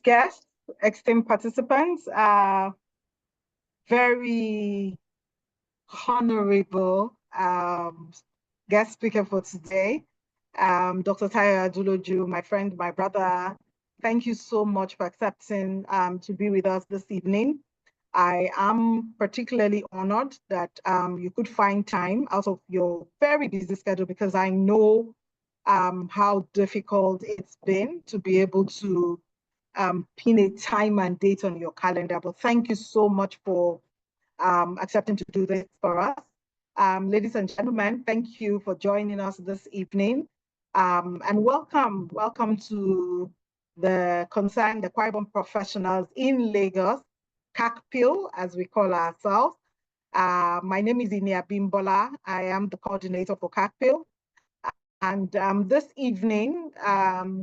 guests, esteemed participants, very honorable guest speaker for today, Dr. Aduloju, my friend, my brother. Thank you so much for accepting to be with us this evening. I am particularly honored that you could find time out of your very busy schedule, because I know how difficult it's been to be able to pin a time and date on your calendar. But thank you so much for accepting to do this for us. Ladies and gentlemen, thank you for joining us this evening. And welcome to the Concerned Akwa Ibom Professionals in Lagos, CAKPIL, as we call ourselves. My name is Inia Bimbola. I am the coordinator for CAKPIL. And this evening,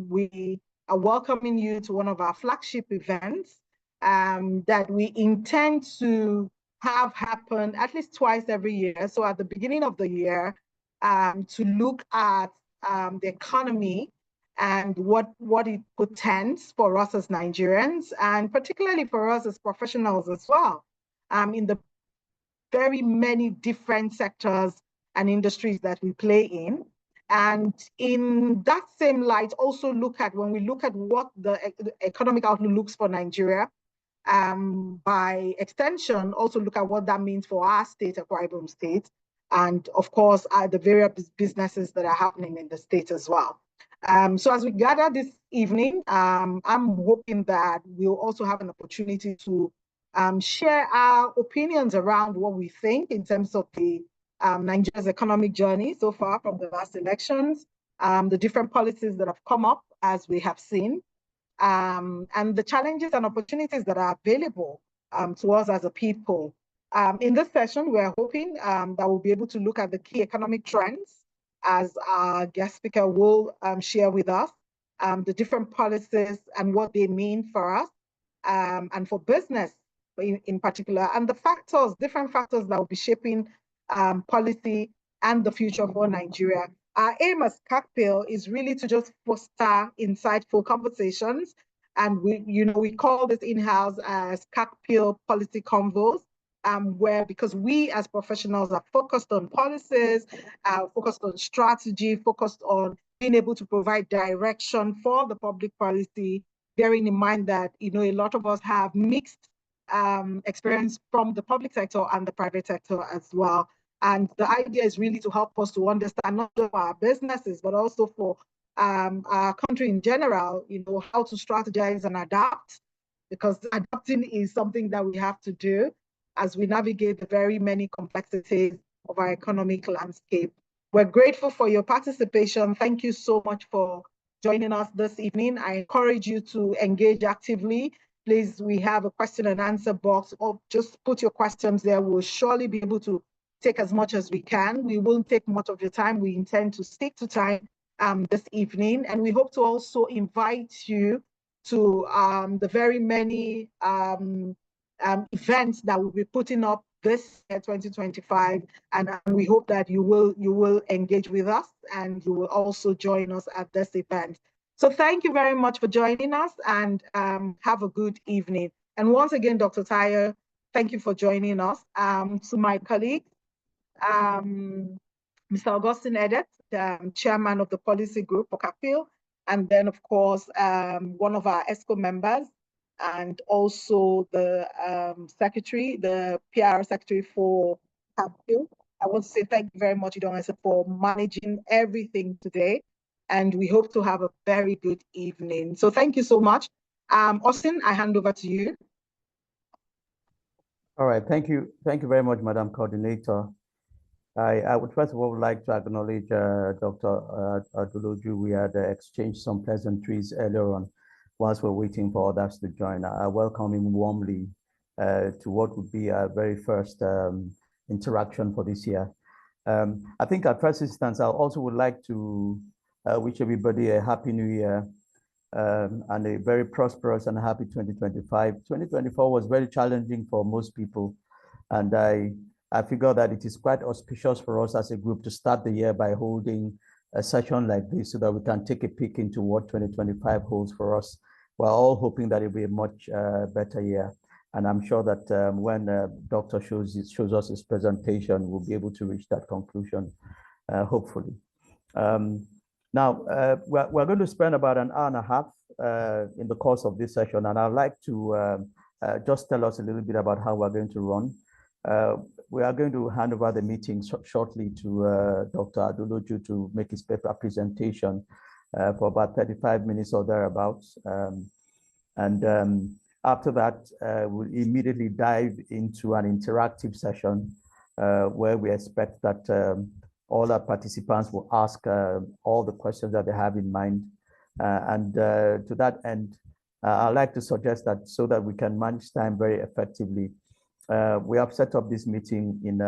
we are welcoming you to one of our flagship events that we intend to have happen at least twice every year. So at the beginning of the year, to look at the economy and what it portends for us as Nigerians, and particularly for us as professionals as well, in the very many different sectors and industries that we play in. And in that same light, also when we look at what the economic outlook looks for Nigeria, by extension, also look at what that means for our state, Akwa Ibom State, and of course, the various businesses that are happening in the state as well. So as we gather this evening, I'm hoping that we'll also have an opportunity to share our opinions around what we think in terms of the Nigeria's economic journey so far from the last elections, the different policies that have come up as we have seen, and the challenges and opportunities that are available to us as a people. In this session, we're hoping that we'll be able to look at the key economic trends, as our guest speaker will share with us, the different policies and what they mean for us, and for business in particular, and the different factors that will be shaping policy and the future for Nigeria. Our aim as CAKPIL is really to just foster insightful conversations, and we call this in-house as CAKPIL Policy Convos, because we as professionals are focused on policies, focused on strategy, focused on being able to provide direction for the public policy, bearing in mind that a lot of us have mixed experience from the public sector and the private sector as well. And the idea is really to help us to understand not just our businesses, but also for our country in general, how to strategize and adapt, because adapting is something that we have to do as we navigate the very many complexities of our economic landscape. We're grateful for your participation. Thank you so much for joining us this evening. I encourage you to engage actively. Please, we have a question and answer box, or just put your questions there. We'll surely be able to take as much as we can. We won't take much of your time. We intend to stick to time this evening, and we hope to also invite you to the very many events that we'll be putting up this year, 2025, and we hope that you will engage with us and you will also join us at this event. So thank you very much for joining us, and have a good evening. And once again, Dr. Tayo, thank you for joining us. To my colleague, Mr. Augustine Edet, the chairman of the policy group for CAKPIL, and then of course, one of our ESCO members, and also the secretary, the PR secretary for CAKPIL. I want to say thank you very much, Idonese, for managing everything today, and we hope to have a very good evening. So thank you so much. Austin, I hand over to you. All right, thank you very much, Madam Coordinator. I would first of all like to acknowledge Dr. Aduloju. We had exchanged some pleasantries earlier on whilst we're waiting for others to join. I welcome him warmly to what would be our very first interaction for this year. I think at first instance, I also would like to wish everybody a happy new year and a very prosperous and happy 2025. 2024 was very challenging for most people, and I figure that it is quite auspicious for us as a group to start the year by holding a session like this so that we can take a peek into what 2025 holds for us we're all hoping that it'll be a much better year. And I'm sure that when Doctor shows us his presentation, we'll be able to reach that conclusion, hopefully. Now, we're going to spend about an hour and a half in the course of this session, and I'd like to just tell us a little bit about how we're going to run. We are going to hand over the meeting shortly to Dr. Aduloju to make his paper presentation for about 35 minutes or thereabouts. After that, we'll immediately dive into an interactive session where we expect that all our participants will ask all the questions that they have in mind. To that end, I'd like to suggest that so that we can manage time very effectively, we have set up this meeting in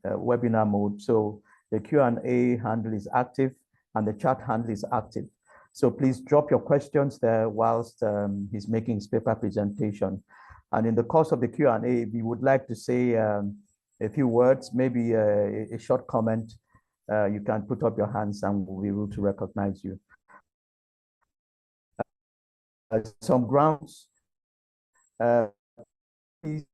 webinar mode. So the Q&A handle is active and the chat handle is active. So please drop your questions there whilst he's making his paper presentation. And in the course of the Q&A, we would like to say a few words, maybe a short comment. You can put up your hands and we'll be able to recognize you. Some grounds, please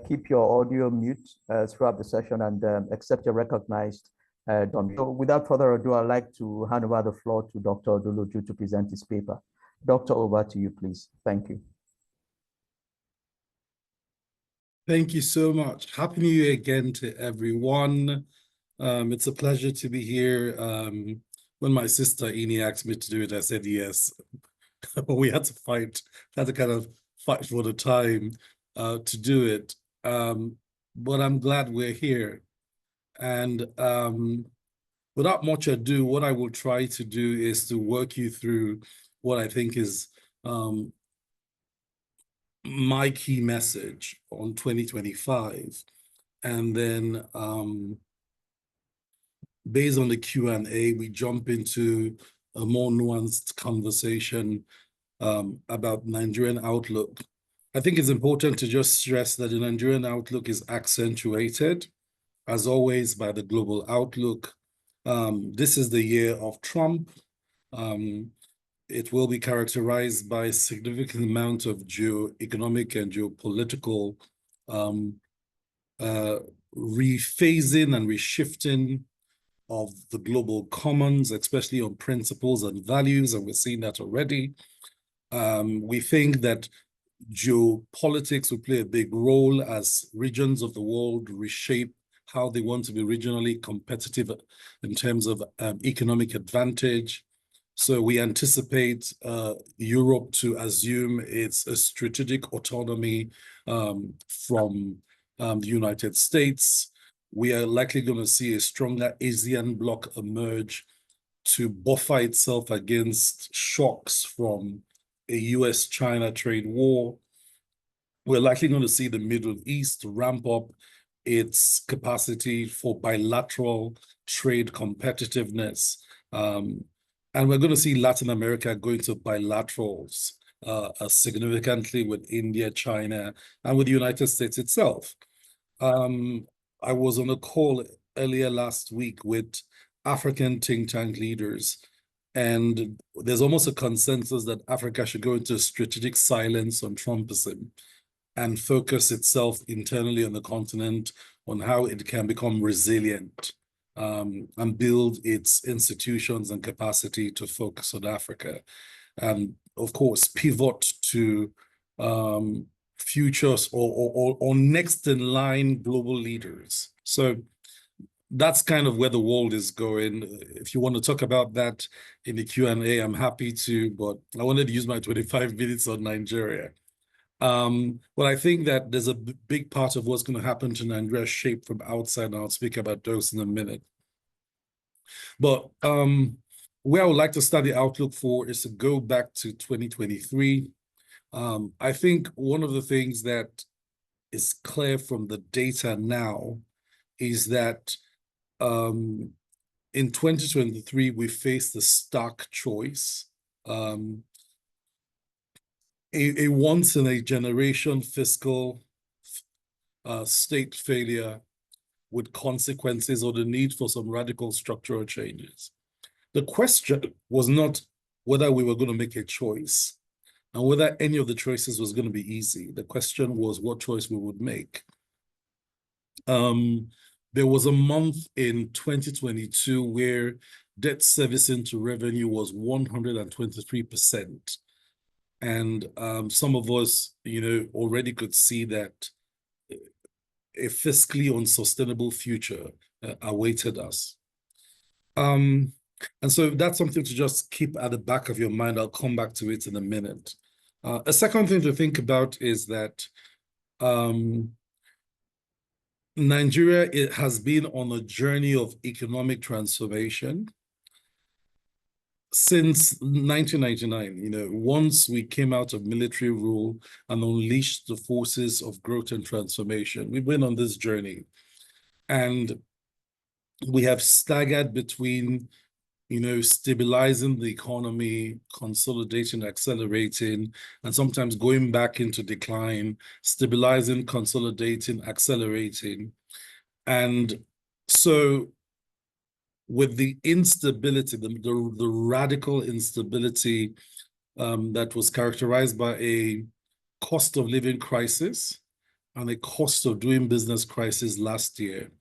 keep your audio mute throughout the session and accept your recognized. So without further ado, I'd like to hand over the floor to Dr. Aduloju to present his paper. Doctor, over to you, please. Thank you. Thank you so much. Happy New Year again to everyone. It's a pleasure to be here. When my sister Ini asked me to do it, I said yes. But we had to kind of fight for the time to do it. But I'm glad we're here. And without much ado, what I will try to do is to work you through what I think is my key message on 2025. And then based on the Q&A, we jump into a more nuanced conversation about Nigerian outlook. I think it's important to just stress that the Nigerian outlook is accentuated, as always, by the global outlook. This is the year of Trump. It will be characterized by a significant amount of geo-economic and geopolitical rephasing and reshifting of the global commons, especially on principles and values, and we're seeing that already. We think that geopolitics will play a big role as regions of the world reshape how they want to be regionally competitive in terms of economic advantage. So we anticipate Europe to assume its strategic autonomy from the United States. We are likely going to see a stronger ASEAN bloc emerge to buffer itself against shocks from a US-China trade war. We're likely going to see the Middle East ramp up its capacity for bilateral trade competitiveness. And we're going to see Latin America going to bilaterals significantly with India, China, and with the United States itself. I was on a call earlier last week with African think tank leaders, and there's almost a consensus that Africa should go into strategic silence on Trumpism and focus itself internally on the continent on how it can become resilient and build its institutions and capacity to focus on Africa. And of course, pivot to futures or next in line global leaders. So that's kind of where the world is going. If you want to talk about that in the Q&A, I'm happy to, but I wanted to use my 25 minutes on Nigeria. But I think that there's a big part of what's going to happen to Nigeria shaped from outside, and I'll speak about those in a minute. But where I would like to start the outlook for is to go back to 2023. I think one of the things that is clear from the data now is that in 2023, we faced the stark choice, a once-in-a-generation fiscal state failure with consequences or the need for some radical structural changes. The question was not whether we were going to make a choice and whether any of the choices was going to be easy. The question was what choice we would make. There was a month in 2022 where debt servicing to revenue was 123%. And some of us, already could see that a fiscally unsustainable future awaited us. And so that's something to just keep at the back of your mind. I'll come back to it in a minute. A second thing to think about is that Nigeria has been on a journey of economic transformation since 1999. Once we came out of military rule and unleashed the forces of growth and transformation, we've been on this journey. And we have staggered between, stabilizing the economy, consolidating, accelerating, and sometimes going back into decline, stabilizing, consolidating, accelerating. And so with the instability, the radical instability that was characterized by a cost of living crisis and a cost of doing business crisis last year,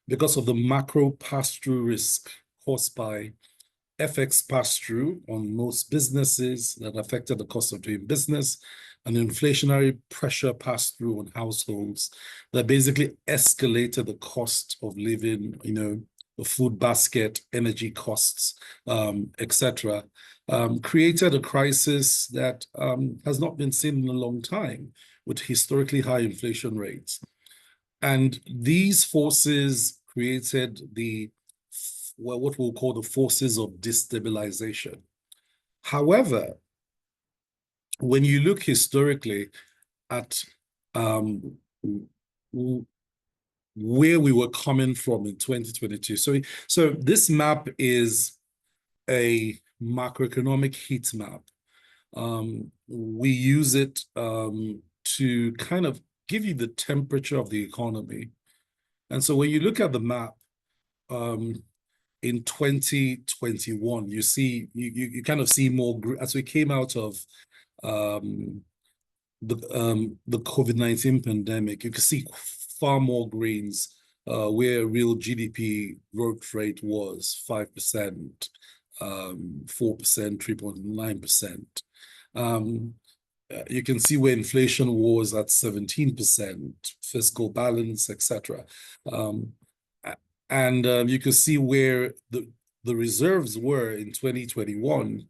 because of the macro pass-through risk caused by FX pass-through on most businesses that affected the cost of doing business, and inflationary pressure pass-through on households that basically escalated the cost of living, the food basket, energy costs, etc., created a crisis that has not been seen in a long time, with historically high inflation rates. And these forces created what we'll call the forces of destabilization. However, when you look historically at where we were coming from in 2022. So this map is a macroeconomic heat map. We use it to kind of give you the temperature of the economy. And so when you look at the map, in 2021, you kind of see more, as we came out of the COVID-19 pandemic, you can see far more greens where real GDP growth rate was 5%, 4%, 3.9%. You can see where inflation was at 17%, fiscal balance, etc. And you can see where the reserves were in 2021.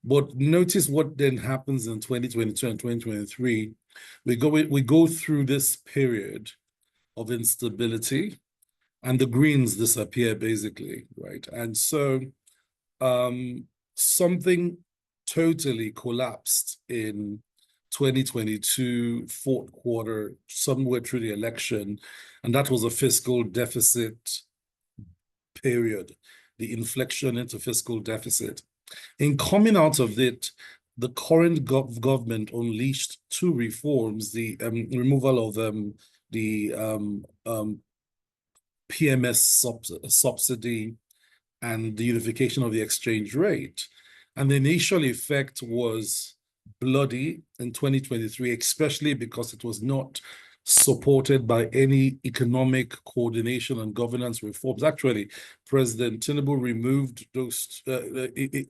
But notice what then happens in 2022 and 2023. We go through this period of instability, and the greens disappear basically, right? And so something totally collapsed in 2022 fourth quarter, somewhere through the election, and that was a fiscal deficit period, the inflection into fiscal deficit. In coming out of it, the current government unleashed two reforms: the removal of the PMS subsidy and the unification of the exchange rate. And the initial effect was bloody in 2023, especially because it was not supported by any economic coordination and governance reforms. Actually, President Tinubu removed those,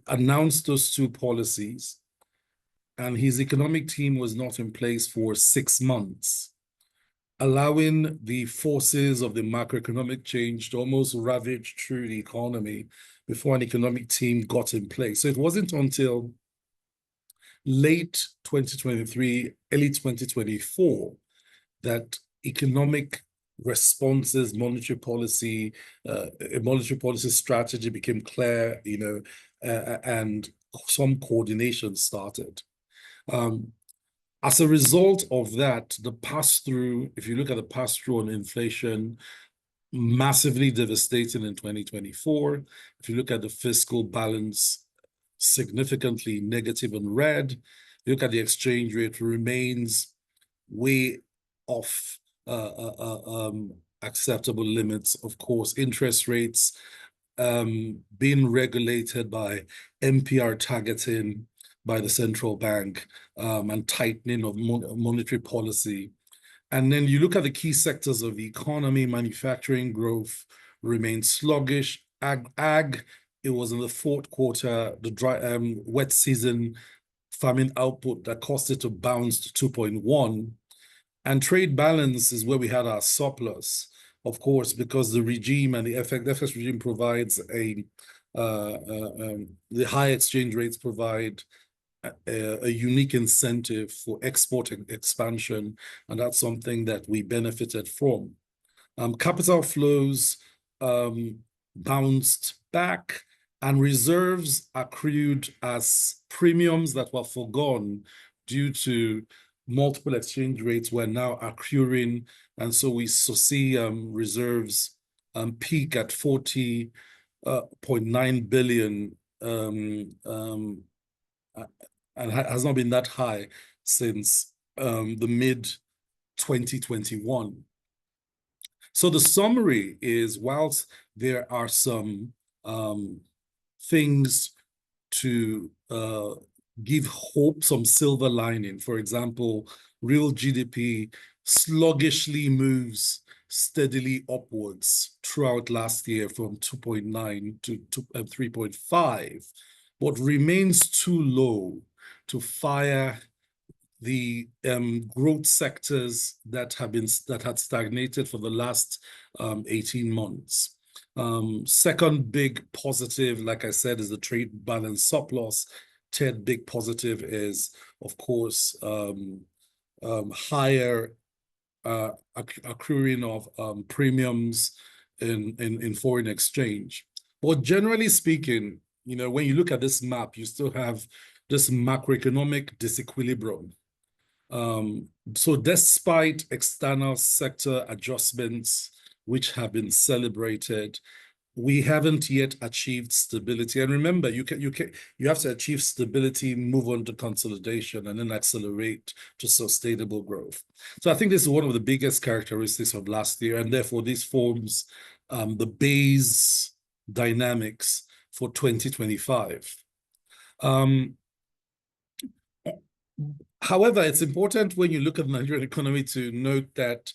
announced those two policies, and his economic team was not in place for 6 months, allowing the forces of the macroeconomic change to almost ravage through the economy before an economic team got in place. So it wasn't until late 2023, early 2024, that economic responses, monetary policy strategy became clear, and some coordination started. As a result of that, the pass-through, if you look at the pass-through on inflation, massively devastating in 2024. If you look at the fiscal balance, significantly negative in red. You look at the exchange rate, remains way off acceptable limits. Of course, interest rates being regulated by MPR targeting by the central bank, and tightening of monetary policy. And then you look at the key sectors of the economy. Manufacturing growth remains sluggish. Ag, it was in the fourth quarter, the dry wet season farming output that caused it to bounce to 2.1. And trade balance is where we had our surplus, of course, because the regime and the FX regime provides the high exchange rates provide a unique incentive for export expansion, and that's something that we benefited from. Capital flows bounced back, and reserves accrued as premiums that were forgone due to multiple exchange rates were now accruing, and so we see reserves peak at 40.9 billion, and has not been that high since the mid-2021. So the summary is, whilst there are some things to give hope, some silver lining, for example, real GDP sluggishly moves steadily upwards throughout last year from 2.9 to 3.5, but remains too low to fire the growth sectors that had stagnated for the last 18 months. Second big positive, like I said, is the trade balance surplus. Third big positive is, of course, higher accruing of premiums in foreign exchange. But generally speaking, you know, when you look at this map, you still have this macroeconomic disequilibrium. So despite external sector adjustments, which have been celebrated, we haven't yet achieved stability. And remember, you have to achieve stability, move on to consolidation, and then accelerate to sustainable growth. So I think this is one of the biggest characteristics of last year, and therefore this forms the base dynamics for 2025. However, it's important when you look at the Nigerian economy to note that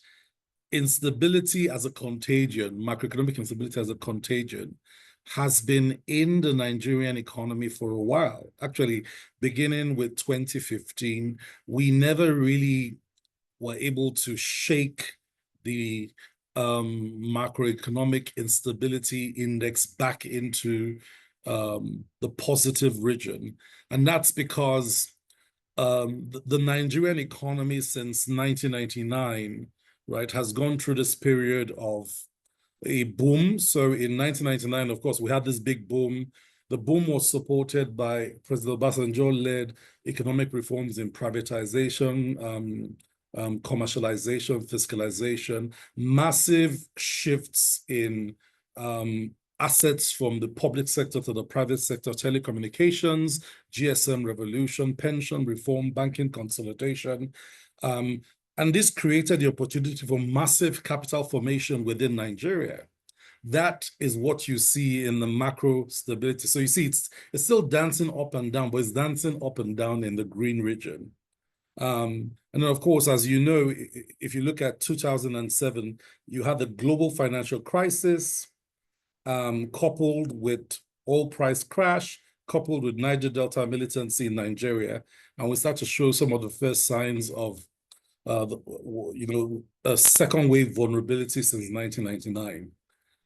instability as a contagion, macroeconomic instability as a contagion, has been in the Nigerian economy for a while. Actually, beginning with 2015, we never really were able to shake the macroeconomic instability index back into the positive region. And that's because the Nigerian economy since 1999, right, has gone through this period of a boom. So in 1999, of course, we had this big boom. The boom was supported by President Obasanjo-led economic reforms in privatization, commercialization, fiscalization, massive shifts in assets from the public sector to the private sector, telecommunications, GSM revolution, pension reform, banking consolidation. And this created the opportunity for massive capital formation within Nigeria. That is what you see in the macro stability. So you see it's still dancing up and down, but it's dancing up and down in the green region. And then, of course, as you know, if you look at 2007, you had the global financial crisis, coupled with oil price crash, coupled with Niger Delta militancy in Nigeria. And we start to show some of the first signs of a second wave vulnerability since 1999.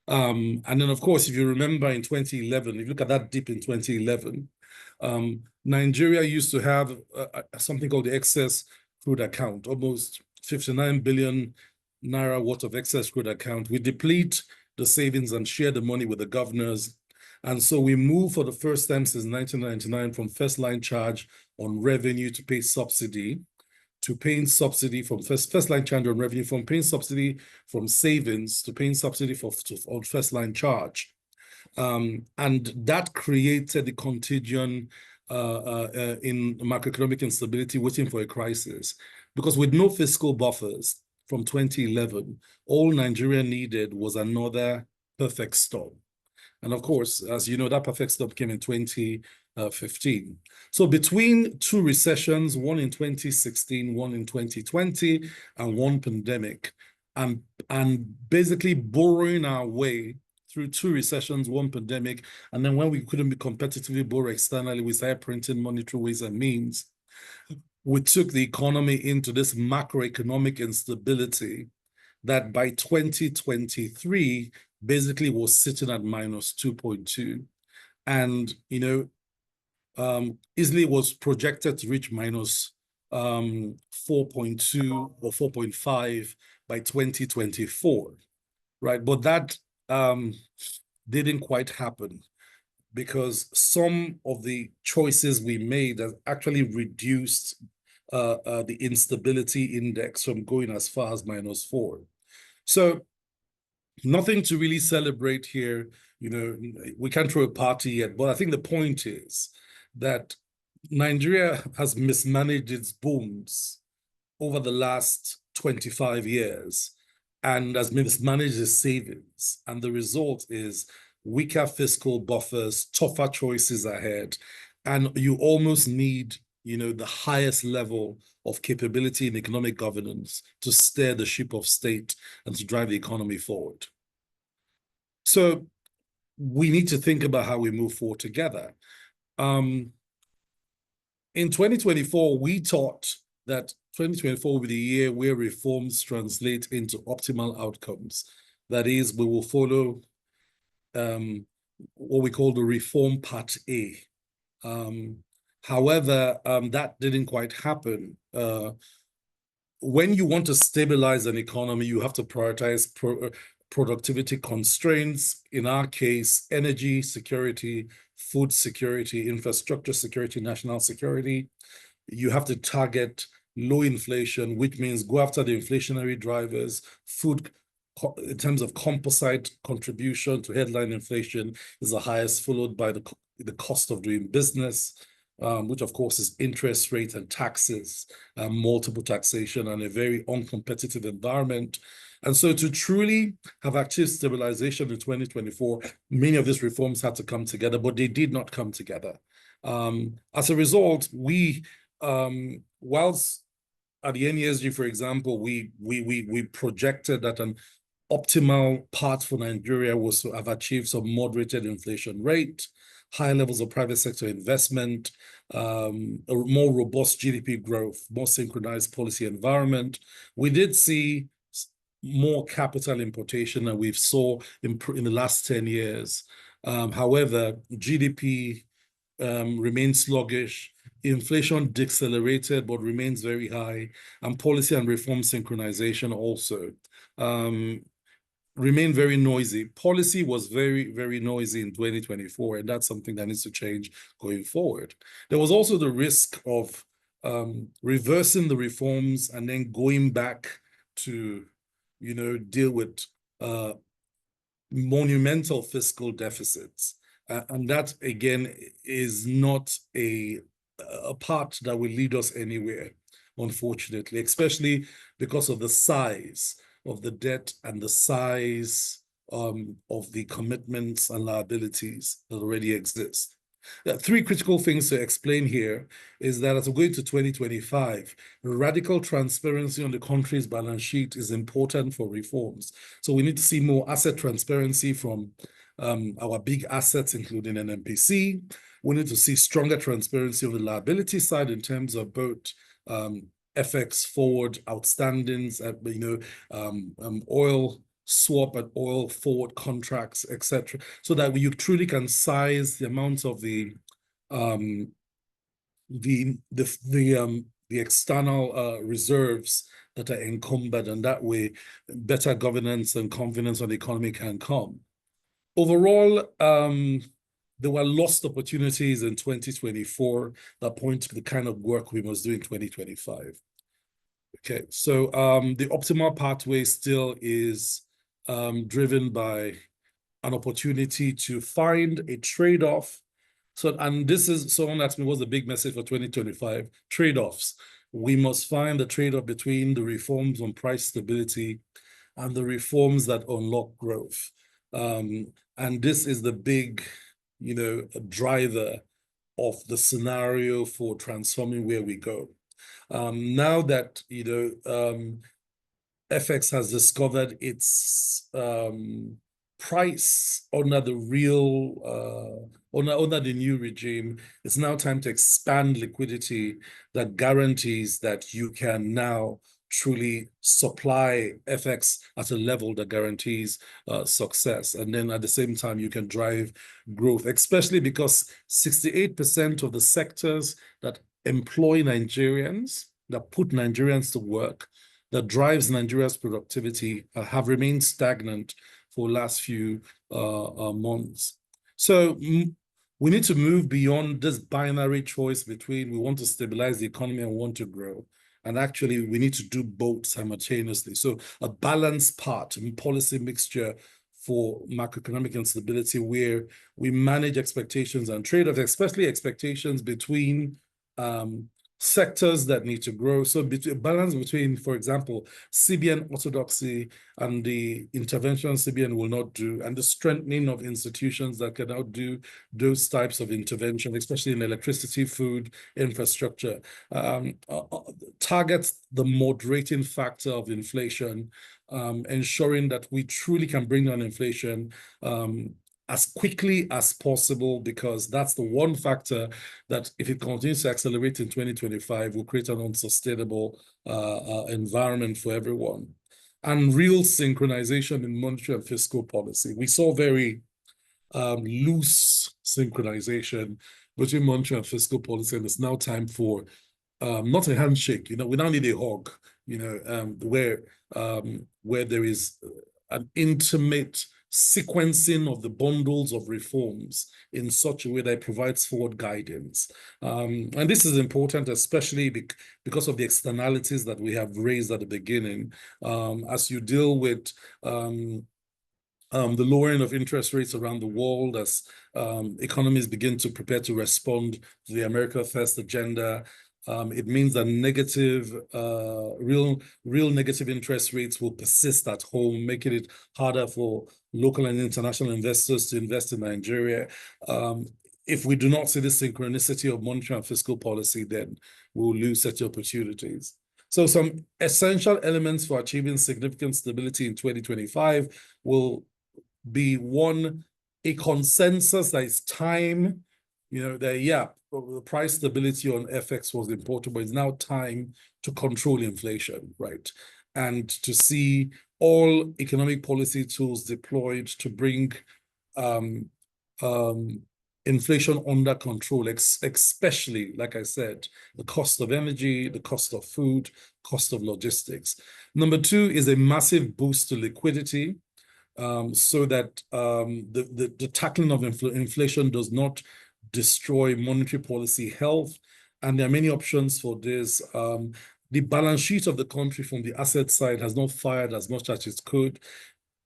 And then, of course, if you remember in 2011, if you look at that dip in 2011, Nigeria used to have something called the excess crude account, almost 59 billion naira worth of excess crude account. We deplete the savings and share the money with the governors. And so we move for the first time since 1999 from first line charge on revenue to pay subsidy, to paying subsidy from first line charge on revenue, from paying subsidy from savings to paying subsidy on first line charge. And that created the contagion in macroeconomic instability, waiting for a crisis. Because with no fiscal buffers from 2011, all Nigeria needed was another perfect storm. And of course, as you know, that perfect storm came in 2015. So between two recessions, one in 2016, one in 2020, and one pandemic, and basically borrowing our way through two recessions, one pandemic, and then when we couldn't be competitively borrow externally, we started printing money through ways and means. We took the economy into this macroeconomic instability that by 2023 basically was sitting at minus 2.2. And, easily was projected to reach minus 4.2 or 4.5 by 2024, right? But that didn't quite happen because some of the choices we made have actually reduced the instability index from going as far as minus 4. So nothing to really celebrate here. We can't throw a party yet, but I think the point is that Nigeria has mismanaged its booms over the last 25 years and has mismanaged its savings. And the result is weaker fiscal buffers, tougher choices ahead, and you almost need, the highest level of capability in economic governance to steer the ship of state and to drive the economy forward. So we need to think about how we move forward together. In 2024, we thought that 2024 will be the year where reforms translate into optimal outcomes. That is, we will follow what we call the reform part A. However, that didn't quite happen. When you want to stabilize an economy, you have to prioritize productivity constraints. In our case, energy security, food security, infrastructure security, national security. You have to target low inflation, which means go after the inflationary drivers. Food, in terms of composite contribution to headline inflation, is the highest, followed by the cost of doing business, which of course is interest rate and taxes, multiple taxation, and a very uncompetitive environment. And so to truly have achieved stabilization in 2024, many of these reforms had to come together, but they did not come together. As a result, we, whilst at the NESG, for example, we projected that an optimal path for Nigeria was to have achieved some moderated inflation rate, high levels of private sector investment, a more robust GDP growth, more synchronized policy environment. We did see more capital importation than we've saw in the last 10 years. However, GDP remains sluggish, inflation decelerated but remains very high, and policy and reform synchronization also remain very noisy. Policy was very, very noisy in 2024, and that's something that needs to change going forward. There was also the risk of reversing the reforms and then going back to, deal with monumental fiscal deficits. And that, again, is not a path that will lead us anywhere, unfortunately, especially because of the size of the debt and the size of the commitments and liabilities that already exist. Three critical things to explain here is that as we go into 2025, radical transparency on the country's balance sheet is important for reforms. So we need to see more asset transparency from our big assets, including NMPC. We need to see stronger transparency on the liability side in terms of both FX forward outstandings, oil swap and oil forward contracts, etc., so that you truly can size the amount of the external reserves that are encumbered, and that way better governance and confidence on the economy can come. Overall, there were lost opportunities in 2024 that point to the kind of work we must do in 2025. Okay, so the optimal pathway still is driven by an opportunity to find a trade-off. So, and this is, someone asked me, what's the big message for 2025? Trade-offs. We must find the trade-off between the reforms on price stability and the reforms that unlock growth. And this is the big, driver of the scenario for transforming where we go. Now that, FX has discovered its price under the real, under the new regime, it's now time to expand liquidity that guarantees that you can now truly supply FX at a level that guarantees success. And then at the same time, you can drive growth, especially because 68% of the sectors that employ Nigerians, that put Nigerians to work, that drives Nigeria's productivity have remained stagnant for the last few months. So we need to move beyond this binary choice between we want to stabilize the economy and want to grow. And actually, we need to do both simultaneously. So a balanced part, policy mixture for macroeconomic instability where we manage expectations and trade-offs, especially expectations between sectors that need to grow. So a balance between, for example, CBN orthodoxy and the intervention CBN will not do, and the strengthening of institutions that can now do those types of intervention, especially in electricity, food, infrastructure, targets the moderating factor of inflation, ensuring that we truly can bring down inflation as quickly as possible, because that's the one factor that, if it continues to accelerate in 2025, will create an unsustainable environment for everyone. And real synchronization in monetary and fiscal policy. We saw very loose synchronization between monetary and fiscal policy, and it's now time for not a handshake. We now need a hug. Where there is an intimate sequencing of the bundles of reforms in such a way that it provides forward guidance. And this is important, especially because of the externalities that we have raised at the beginning. As you deal with the lowering of interest rates around the world, as economies begin to prepare to respond to the America First agenda, it means that real negative interest rates will persist at home, making it harder for local and international investors to invest in Nigeria. If we do not see the synchronicity of monetary and fiscal policy, then we'll lose such opportunities. So some essential elements for achieving significant stability in 2025 will be, one, a consensus that it's time, the price stability on FX was important, but it's now time to control inflation, right? And to see all economic policy tools deployed to bring inflation under control, especially, like I said, the cost of energy, the cost of food, cost of logistics. Number two is a massive boost to liquidity, so that the tackling of inflation does not destroy monetary policy health. And there are many options for this. The balance sheet of the country from the asset side has not fired as much as it could.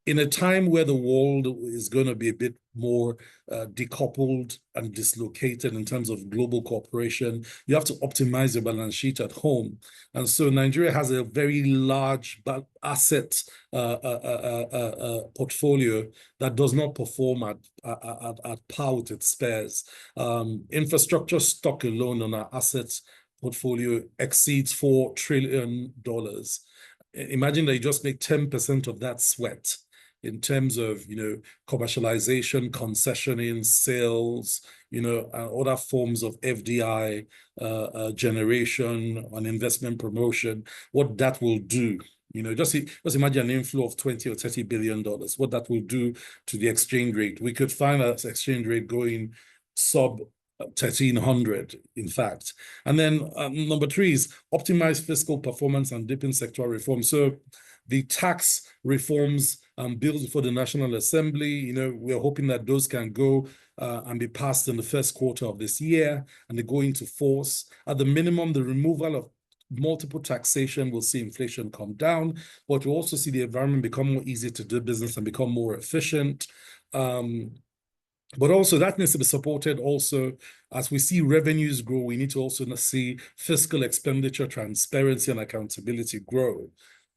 In a time where the world is going to be a bit more decoupled and dislocated in terms of global cooperation, you have to optimize your balance sheet at home. And so Nigeria has a very large asset portfolio that does not perform at par with its spares. Infrastructure stock alone on our assets portfolio exceeds $4 trillion. Imagine that you just make 10% of that sweat in terms of, commercialization, concessioning, sales, and other forms of FDI generation and investment promotion, what that will do. Just imagine an inflow of 20 or $30 billion, what that will do to the exchange rate. We could find that exchange rate going sub 1,300, in fact. And then number three is optimize fiscal performance and deepen sectoral reform. So the tax reforms bills for the National Assembly, we're hoping that those can go and be passed in the first quarter of this year, and they go into force. At the minimum, the removal of multiple taxation will see inflation come down, but we'll also see the environment become more easy to do business and become more efficient. But also that needs to be supported also as we see revenues grow. We need to also see fiscal expenditure, transparency, and accountability grow.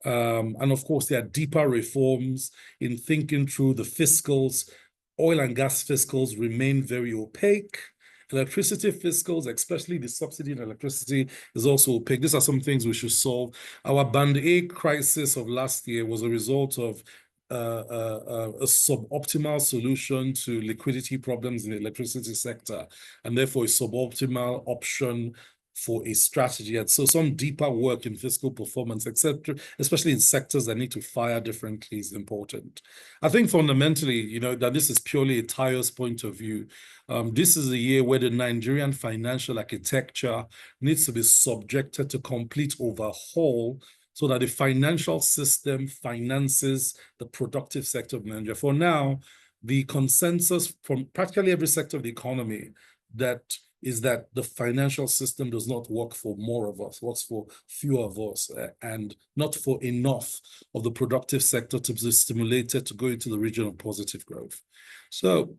And of course, there are deeper reforms in thinking through the fiscals. Oil and gas fiscals remain very opaque. Electricity fiscals, especially the subsidy in electricity, is also opaque. These are some things we should solve. Our Band A crisis of last year was a result of a suboptimal solution to liquidity problems in the electricity sector, and therefore a suboptimal option for a strategy. And so some deeper work in fiscal performance, etc., especially in sectors that need to fire differently, is important. I think fundamentally, that this is purely a Tayo's point of view. This is a year where the Nigerian financial architecture needs to be subjected to complete overhaul so that the financial system finances the productive sector of Nigeria. For now, the consensus from practically every sector of the economy is that the financial system does not work for more of us, works for fewer of us, and not for enough of the productive sector to be stimulated to go into the region of positive growth. So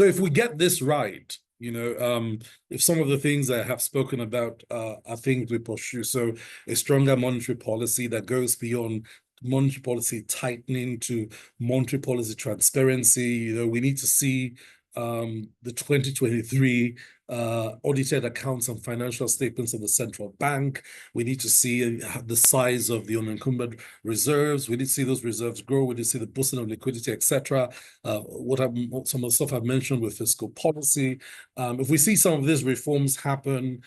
if we get this right, if some of the things I have spoken about are things we pursue, so a stronger monetary policy that goes beyond monetary policy tightening to monetary policy transparency. We need to see the 2023 audited accounts and financial statements of the central bank. We need to see the size of the unencumbered reserves. We need to see those reserves grow. We need to see the boosting of liquidity, etc. Some of the stuff I've mentioned with fiscal policy. If we see some of these reforms happen,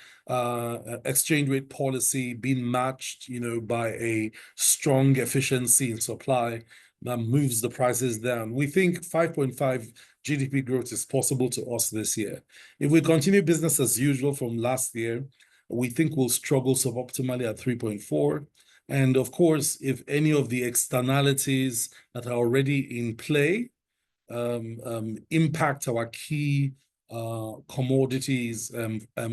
exchange rate policy being matched, by a strong efficiency in supply that moves the prices down, we think 5.5 GDP growth is possible to us this year. If we continue business as usual from last year, we think we'll struggle suboptimally at 3.4. And of course, if any of the externalities that are already in play impact our key commodities,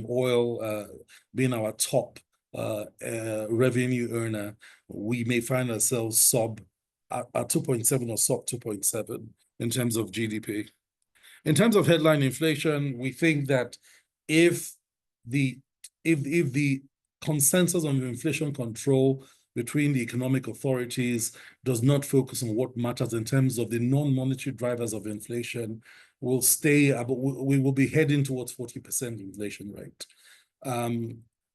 oil being our top revenue earner, we may find ourselves sub at 2.7 or sub 2.7 in terms of GDP. In terms of headline inflation, we think that if the consensus on inflation control between the economic authorities does not focus on what matters in terms of the non-monetary drivers of inflation, we will be heading towards 40% inflation rate.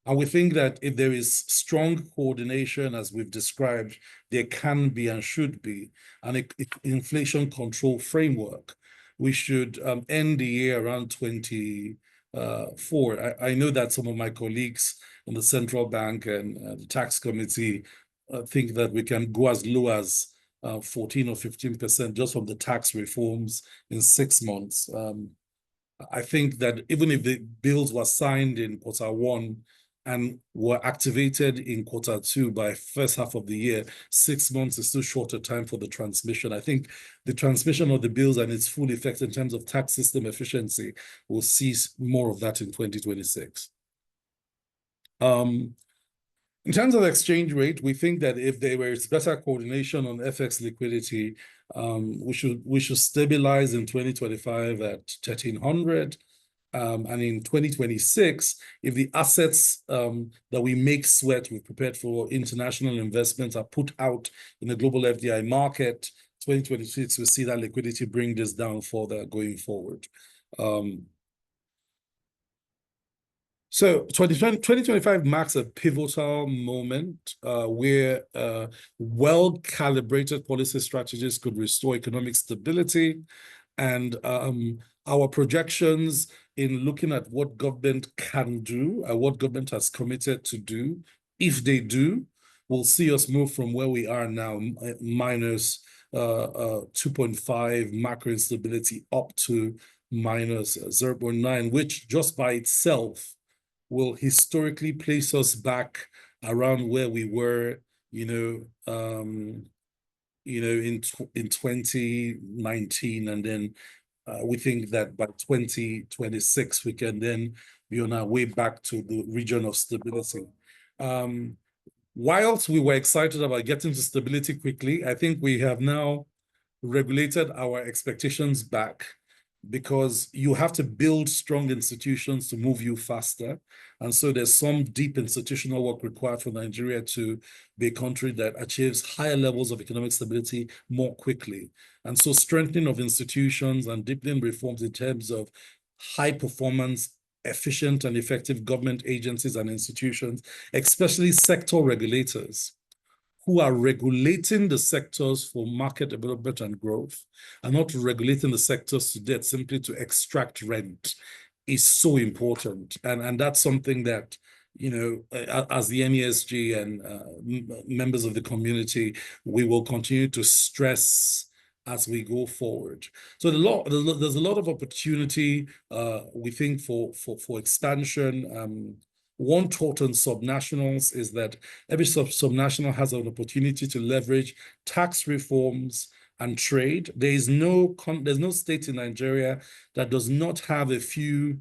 And we think that if there is strong coordination, as we've described, there can be and should be an inflation control framework. We should end the year around 24. I know that some of my colleagues in the central bank and the tax committee think that we can go as low as 14 or 15% just from the tax reforms in 6 months. I think that even if the bills were signed in Q1 and were activated in Q2 by first half of the year, 6 months is still shorter time for the transmission. I think the transmission of the bills and its full effect in terms of tax system efficiency will see more of that in 2026. In terms of exchange rate, we think that if there was better coordination on FX liquidity, we should stabilize in 2025 at 1,300. And in 2026, if the assets that we make sweat, we've prepared for international investments, are put out in the global FDI market, 2026, we see that liquidity bring this down further going forward. So 2025 marks a pivotal moment where well-calibrated policy strategies could restore economic stability, and our projections in looking at what government can do and what government has committed to do, if they do, will see us move from where we are now, minus 2.5 macro instability up to minus 0.9, which just by itself will historically place us back around where we were, in 2019, and then we think that by 2026 we can then be on our way back to the region of stability. Whilst we were excited about getting to stability quickly, I think we have now regulated our expectations back. because you have to build strong institutions to move you faster. And so there's some deep institutional work required for Nigeria to be a country that achieves higher levels of economic stability more quickly. And so strengthening of institutions and deepening reforms in terms of high performance, efficient and effective government agencies and institutions, especially sector regulators, who are regulating the sectors for market development and growth, and not regulating the sectors to death simply to extract rent, is so important. And that's something that, you know, as the MESG and members of the community, we will continue to stress as we go forward. So there's a lot of opportunity, we think, for expansion. One thought on subnationals is that every subnational has an opportunity to leverage tax reforms and trade. There's no state in Nigeria that does not have a few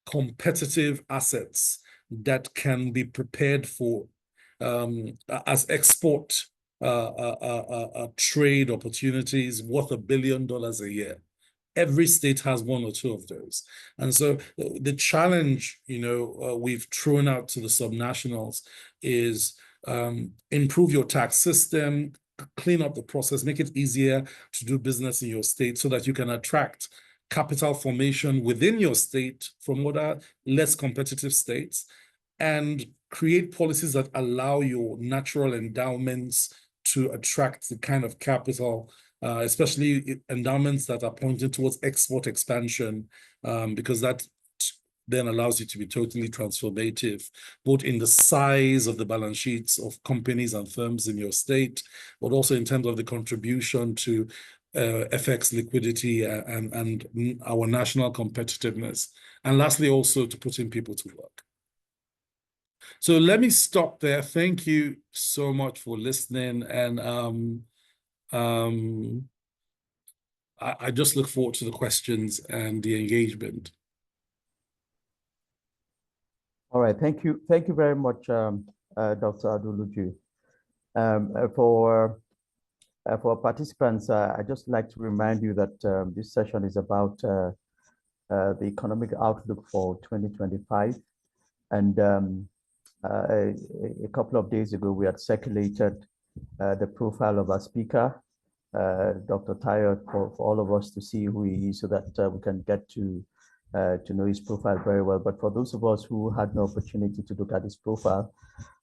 competitive assets that can be prepared for as export trade opportunities worth $1 billion a year. Every state has one or two of those. And so the challenge, you know, we've thrown out to the subnationals is improve your tax system, clean up the process, make it easier to do business in your state so that you can attract capital formation within your state from other less competitive states, and create policies that allow your natural endowments to attract the kind of capital, especially endowments that are pointed towards export expansion, because that then allows you to be totally transformative, both in the size of the balance sheets of companies and firms in your state, but also in terms of the contribution to FX liquidity and our national competitiveness. And lastly, also to putting people to work. So let me stop there. Thank you so much for listening. And I just look forward to the questions and the engagement. All right, thank you very much, Dr. Aduloju. For participants, I'd just like to remind you that this session is about the economic outlook for 2025. And a couple of days ago, we had circulated the profile of our speaker, Dr. Tayo, for all of us to see who he is, so that we can get to know his profile very well. But for those of us who had no opportunity to look at his profile,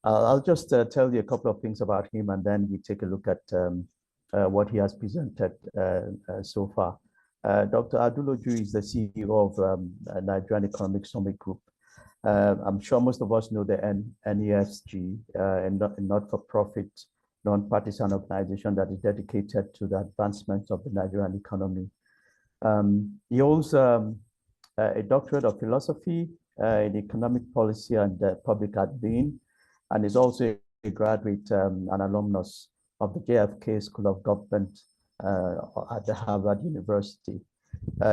I'll just tell you a couple of things about him, and then we take a look at what he has presented so far. Dr. Aduloju is the CEO of Nigerian Economic Summit Group. I'm sure most of us know the NESG, a not-for-profit, non-partisan organization that is dedicated to the advancement of the Nigerian economy. He holds a doctorate of philosophy in economic policy and public admin, and is also a graduate and alumnus of the JFK School of Government at the Harvard University.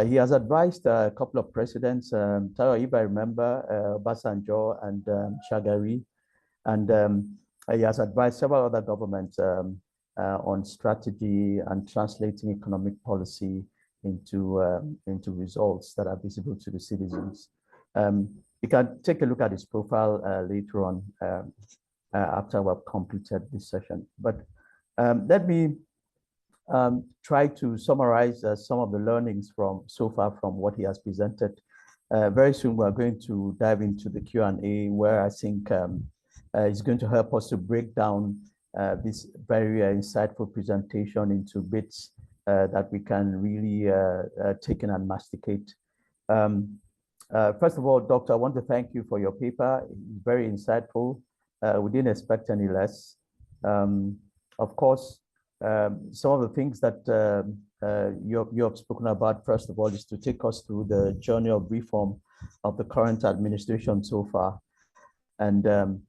He has advised a couple of presidents, Tayo, if I remember, Obasanjo and Shagari, and he has advised several other governments on strategy and translating economic policy into results that are visible to the citizens. You can take a look at his profile later on after we've completed this session. But let me try to summarize some of the learnings so far from what he has presented. Very soon we're going to dive into the Q&A, where I think he's going to help us to break down this very insightful presentation into bits that we can really take in and masticate. First of all, Doctor, I want to thank you for your paper. It's very insightful. We didn't expect any less. Of course, some of the things that you have spoken about, first of all, is to take us through the journey of reform of the current administration so far. And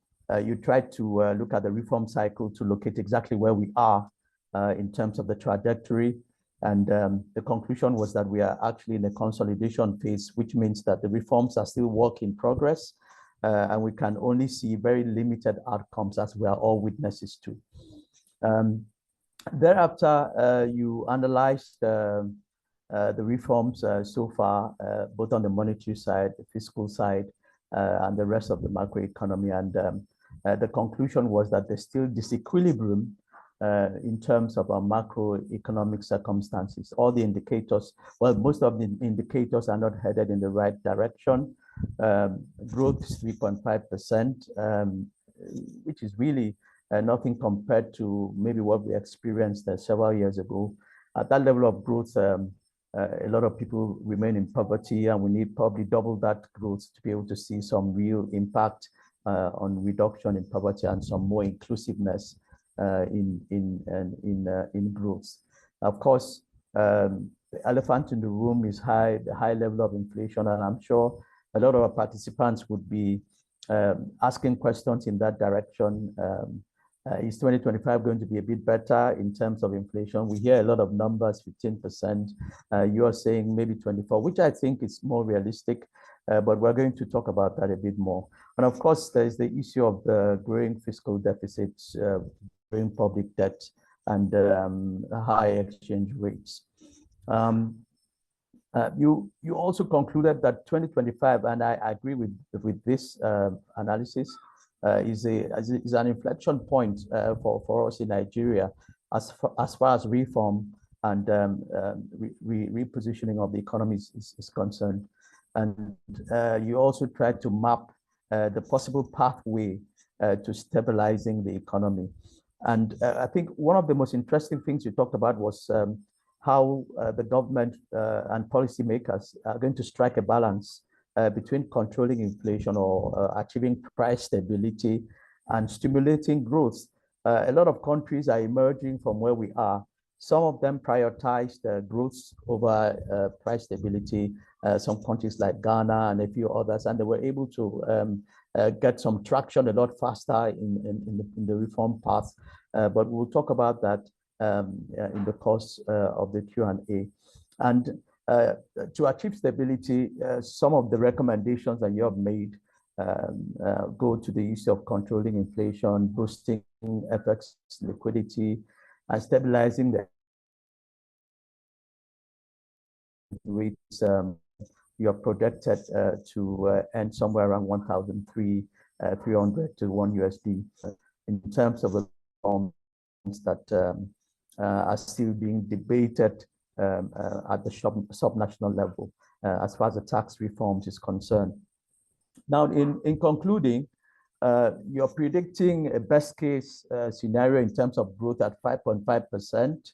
you tried to look at the reform cycle to locate exactly where we are in terms of the trajectory. And the conclusion was that we are actually in a consolidation phase, which means that the reforms are still work in progress, and we can only see very limited outcomes, as we are all witnesses to. Thereafter, you analyzed the reforms so far, both on the monetary side, the fiscal side, and the rest of the macroeconomy. And the conclusion was that there's still disequilibrium in terms of our macroeconomic circumstances. All the indicators, well, most of the indicators are not headed in the right direction. Growth is 3.5%, which is really nothing compared to maybe what we experienced several years ago. At that level of growth, a lot of people remain in poverty, and we need probably double that growth to be able to see some real impact on reduction in poverty and some more inclusiveness in growth. Of course, the elephant in the room is the high level of inflation, and I'm sure a lot of our participants would be asking questions in that direction. Is 2025 going to be a bit better in terms of inflation? We hear a lot of numbers, 15%. You are saying maybe 24, which I think is more realistic, but we're going to talk about that a bit more. And of course, there's the issue of the growing fiscal deficits, growing public debt, and high exchange rates. You also concluded that 2025, and I agree with this analysis, is an inflection point for us in Nigeria as far as reform and repositioning of the economy is concerned. And you also tried to map the possible pathway to stabilizing the economy. And I think one of the most interesting things you talked about was how the government and policymakers are going to strike a balance between controlling inflation or achieving price stability and stimulating growth. A lot of countries are emerging from where we are. Some of them prioritized growth over price stability. Some countries like Ghana and a few others, and they were able to get some traction a lot faster in the reform path. But we'll talk about that in the course of the Q&A. And to achieve stability, some of the recommendations that you have made go to the issue of controlling inflation, boosting FX liquidity, and stabilizing the rates. You are projected to end somewhere around 1,300 to $1 in terms of the reforms that are still being debated at the subnational level as far as the tax reforms is concerned. Now, in concluding, you're predicting a best case scenario in terms of growth at 5.5%.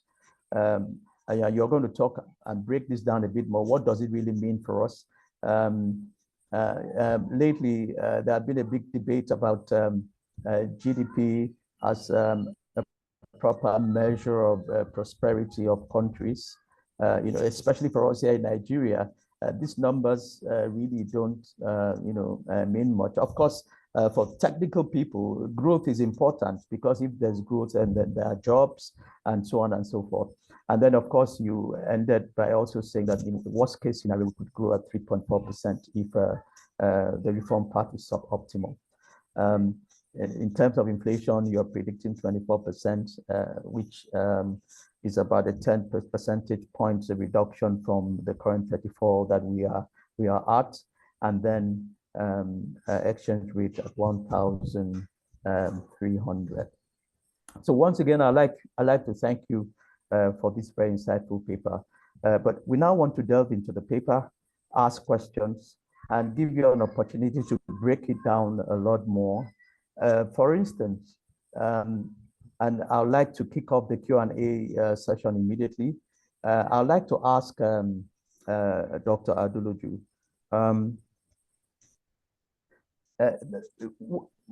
You're going to talk and break this down a bit more. What does it really mean for us? Lately, there have been a big debate about GDP as a proper measure of prosperity of countries. Especially for us here in Nigeria, these numbers really don't, mean much. Of course, for technical people, growth is important because if there's growth, and then there are jobs and so on and so forth. And then, of course, you ended by also saying that in the worst case scenario, we could grow at 3.4% if the reform path is suboptimal. In terms of inflation, you're predicting 24%, which is about a 10 percentage points reduction from the current 34 that we are at, and then exchange rate at 1,300. So once again, I'd like to thank you for this very insightful paper. But we now want to delve into the paper, ask questions, and give you an opportunity to break it down a lot more. For instance, and I'd like to kick off the Q&A session immediately. I'd like to ask Dr. Aduloju,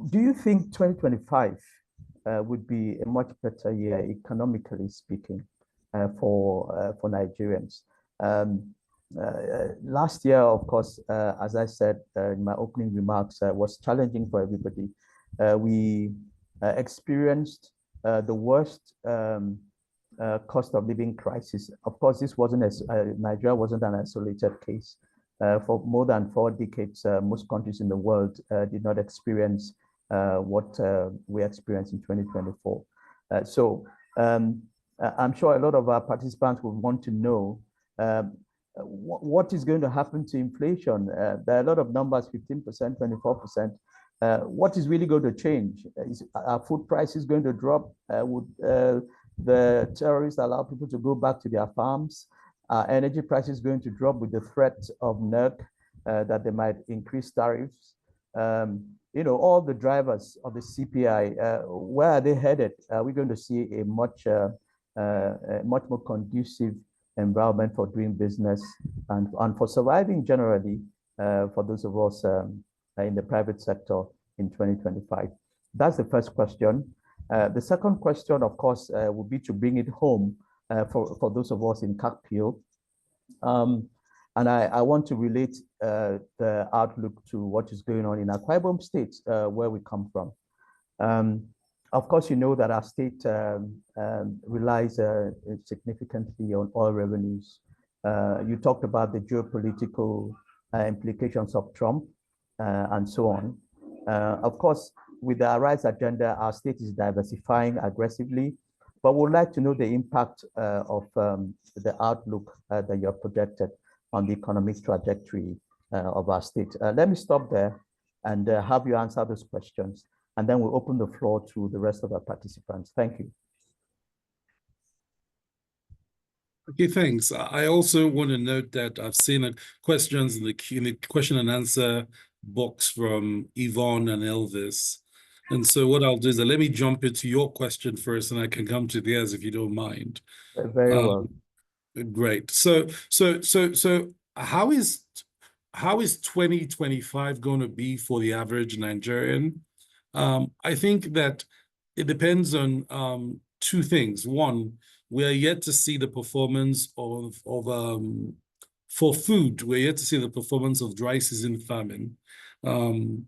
do you think 2025 would be a much better year, economically speaking, for Nigerians? Last year, of course, as I said in my opening remarks, was challenging for everybody. We experienced the worst cost of living crisis. Of course, this wasn't Nigeria wasn't an isolated case. For more than 4 decades, most countries in the world did not experience what we experienced in 2024. So I'm sure a lot of our participants would want to know What is going to happen to inflation? There are a lot of numbers, 15%, 24%. What is really going to change? Are food prices going to drop? Would the terrorists allow people to go back to their farms? Are energy prices going to drop with the threat of NERC that they might increase tariffs? All the drivers of the CPI, where are they headed? Are we going to see a much more conducive environment for doing business and for surviving generally for those of us in the private sector in 2025? That's the first question. The second question, of course, would be to bring it home for those of us in CAKPIL. And I want to relate the outlook to what is going on in Akwa Ibom State, where we come from. Of course, you know that our state relies significantly on oil revenues. You talked about the geopolitical implications of Trump and so on. Of course, with the Arise agenda, our state is diversifying aggressively, but we'd like to know the impact of the outlook that you have projected on the economic trajectory of our state. Let me stop there and have you answer those questions, and then we'll open the floor to the rest of our participants. Thank you. Okay, thanks. I also want to note that I've seen questions in the question and answer box from Yvonne and Elvis. And so what I'll do is let me jump into your question first, and I can come to theirs if you don't mind. Very well. Great. So how is 2025 going to be for the average Nigerian? I think that it depends on two things. One, we are yet to see the performance of for food. We're yet to see the performance of dry season famine, and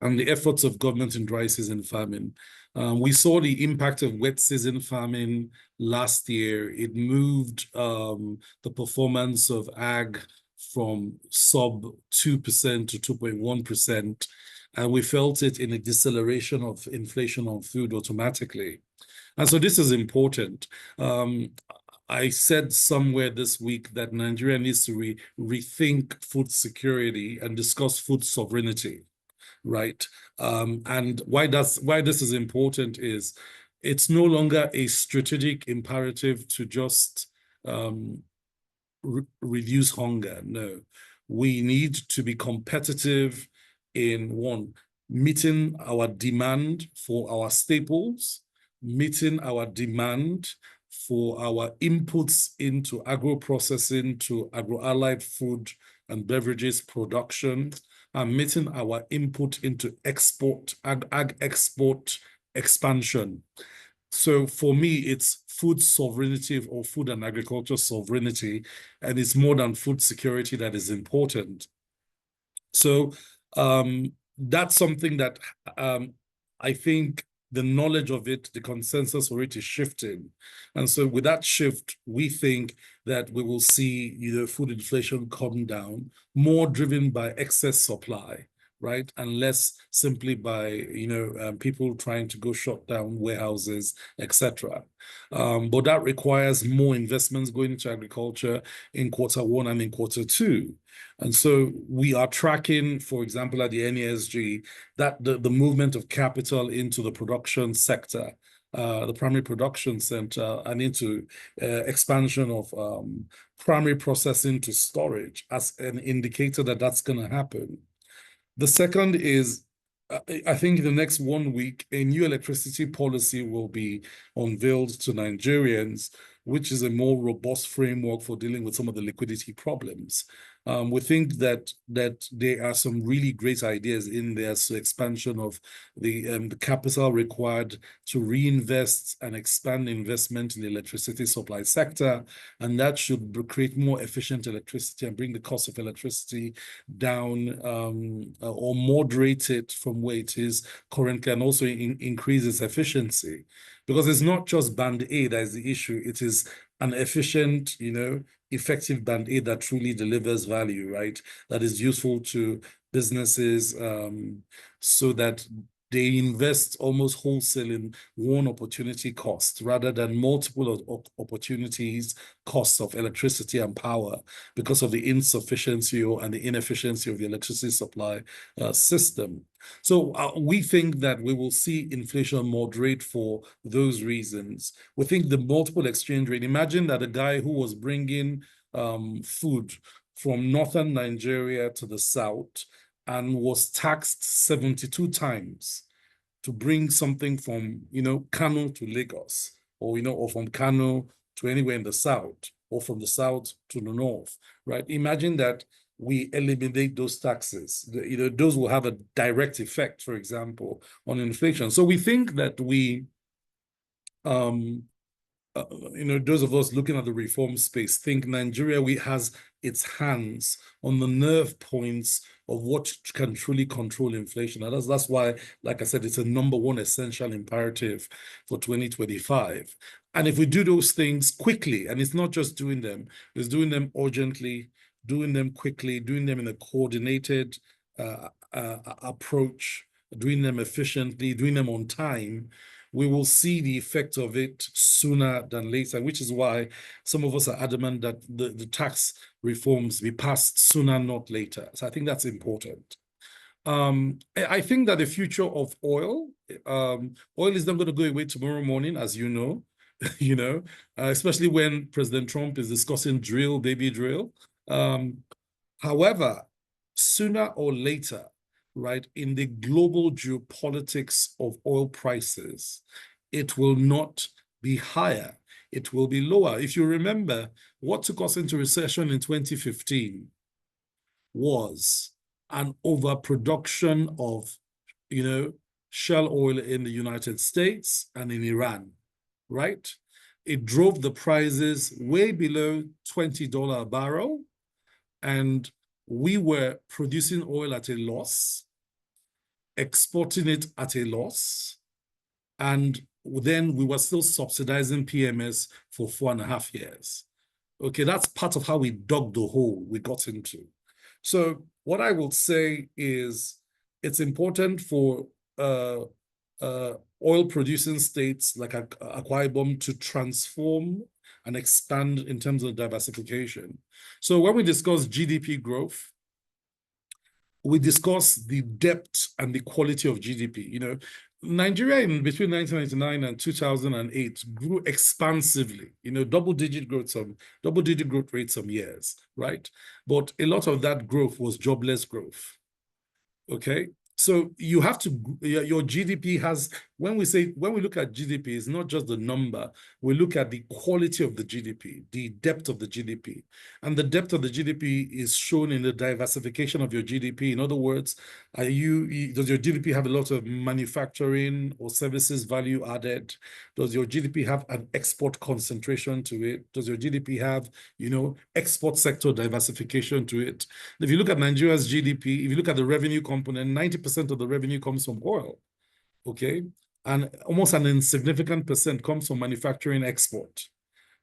the efforts of government in dry season famine. We saw the impact of wet season famine last year. It moved the performance of ag from sub 2% to 2.1%. And we felt it in a deceleration of inflation on food automatically. And so this is important. I said somewhere this week that Nigeria needs to rethink food security and discuss food sovereignty, right? And why this is important is it's no longer a strategic imperative to just reduce hunger. No, we need to be competitive in one, meeting our demand for our staples, meeting our demand for our inputs into agro-processing, to agro-allied food and beverages production, and meeting our input into export, ag export expansion. So for me, it's food sovereignty or food and agriculture sovereignty, and it's more than food security that is important. So that's something that I think the knowledge of it, the consensus for it is shifting. And so with that shift, we think that we will see food inflation come down, more driven by excess supply, right? And less simply by, people trying to go shut down warehouses, etc. But that requires more investments going into agriculture in Q1 and in Q2. And so we are tracking, for example, at the NESG, that the movement of capital into the production sector, the primary production center, and into expansion of primary processing to storage as an indicator that that's going to happen. The second is, I think in the next 1 week, a new electricity policy will be unveiled to Nigerians, which is a more robust framework for dealing with some of the liquidity problems. We think that there are some really great ideas in there. So expansion of the capital required to reinvest and expand investment in the electricity supply sector, and that should create more efficient electricity and bring the cost of electricity down or moderate it from where it is currently, and also increase its efficiency. Because it's not just band aid that is the issue, it is an efficient, effective band aid that truly delivers value, right? That is useful to businesses so that they invest almost wholesale in one opportunity cost rather than multiple opportunities costs of electricity and power because of the insufficiency and the inefficiency of the electricity supply system. So we think that we will see inflation moderate for those reasons. We think the multiple exchange rate, imagine that a guy who was bringing food from northern Nigeria to the south and was taxed 72 times to bring something from, Kano to Lagos, or, or from Kano to anywhere in the south, or from the south to the north, right? Imagine that we eliminate those taxes. Those will have a direct effect, for example, on inflation. So we think that we, those of us looking at the reform space think Nigeria has its hands on the nerve points of what can truly control inflation. And that's why, like I said, it's a number one essential imperative for 2025. And if we do those things quickly, and it's not just doing them, it's doing them urgently, doing them quickly, doing them in a coordinated approach, doing them efficiently, doing them on time, we will see the effect of it sooner than later, which is why some of us are adamant that the tax reforms be passed sooner, not later. So I think that's important. I think that the future of oil is not going to go away tomorrow morning, as you know, especially when President Trump is discussing drill, baby drill. However, sooner or later, right, in the global geopolitics of oil prices, it will not be higher. It will be lower. If you remember, what took us into recession in 2015 was an overproduction of, shale oil in the United States and in Iran, right? It drove the prices way below $20 a barrel, and we were producing oil at a loss, exporting it at a loss, and then we were still subsidizing PMS for 4.5 years. Okay, that's part of how we dug the hole we got into. So what I will say is it's important for oil-producing states like Akwa Ibom to transform and expand in terms of diversification. So when we discuss GDP growth, we discuss the depth and the quality of GDP. Nigeria in between 1999 and 2008 grew expansively, double-digit growth rates some years, right? But a lot of that growth was jobless growth, okay? So you have to, your GDP has, when we look at GDP, it's not just the number, we look at the quality of the GDP, the depth of the GDP. And the depth of the GDP is shown in the diversification of your GDP. In other words, does your GDP have a lot of manufacturing or services value added? Does your GDP have an export concentration to it? Does your GDP have, export sector diversification to it? If you look at Nigeria's GDP, if you look at the revenue component, 90% of the revenue comes from oil, okay? And almost an insignificant percent comes from manufacturing export.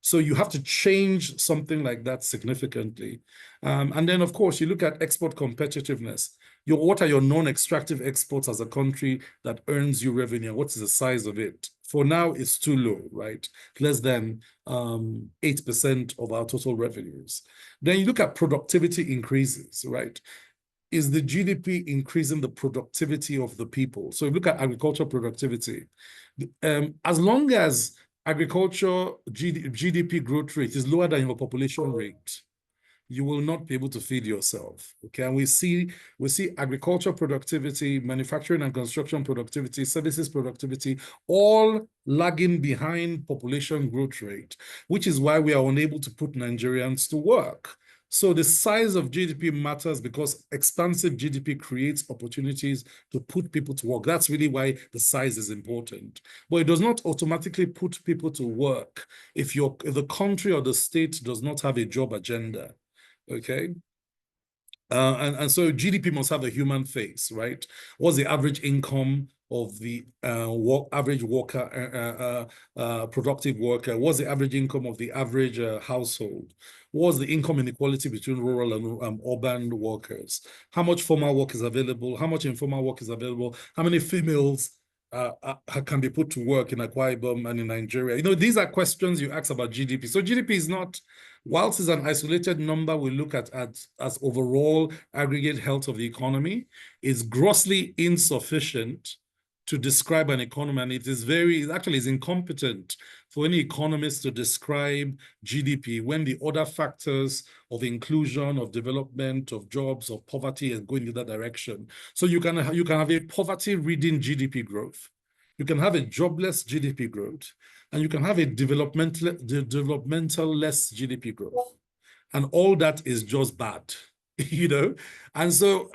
So you have to change something like that significantly. And then, of course, you look at export competitiveness. What are your non-extractive exports as a country that earns you revenue? What is the size of it? For now, it's too low, right? Less than 8% of our total revenues. Then you look at productivity increases, right? Is the GDP increasing the productivity of the people? So if you look at agriculture productivity, as long as agriculture GDP growth rate is lower than your population rate, you will not be able to feed yourself, okay? And we see agriculture productivity, manufacturing and construction productivity, services productivity, all lagging behind population growth rate, which is why we are unable to put Nigerians to work. So the size of GDP matters because expansive GDP creates opportunities to put people to work. That's really why the size is important. But it does not automatically put people to work if the country or the state does not have a job agenda, okay? And so GDP must have a human face, right? What's the average income of the average worker, productive worker? What's the average income of the average household? What's the income inequality between rural and urban workers? How much formal work is available? How much informal work is available? How many females can be put to work in Akwa Ibom and in Nigeria? You know, these are questions you ask about GDP. So GDP is not, whilst it's an isolated number we look at as overall aggregate health of the economy, is grossly insufficient to describe an economy, and it actually is incompetent for any economist to describe GDP when the other factors of inclusion, of development, of jobs, of poverty is going in that direction. So you can have a poverty-ridden GDP growth, you can have a jobless GDP growth, and you can have a developmental less GDP growth. And all that is just bad, you know? And so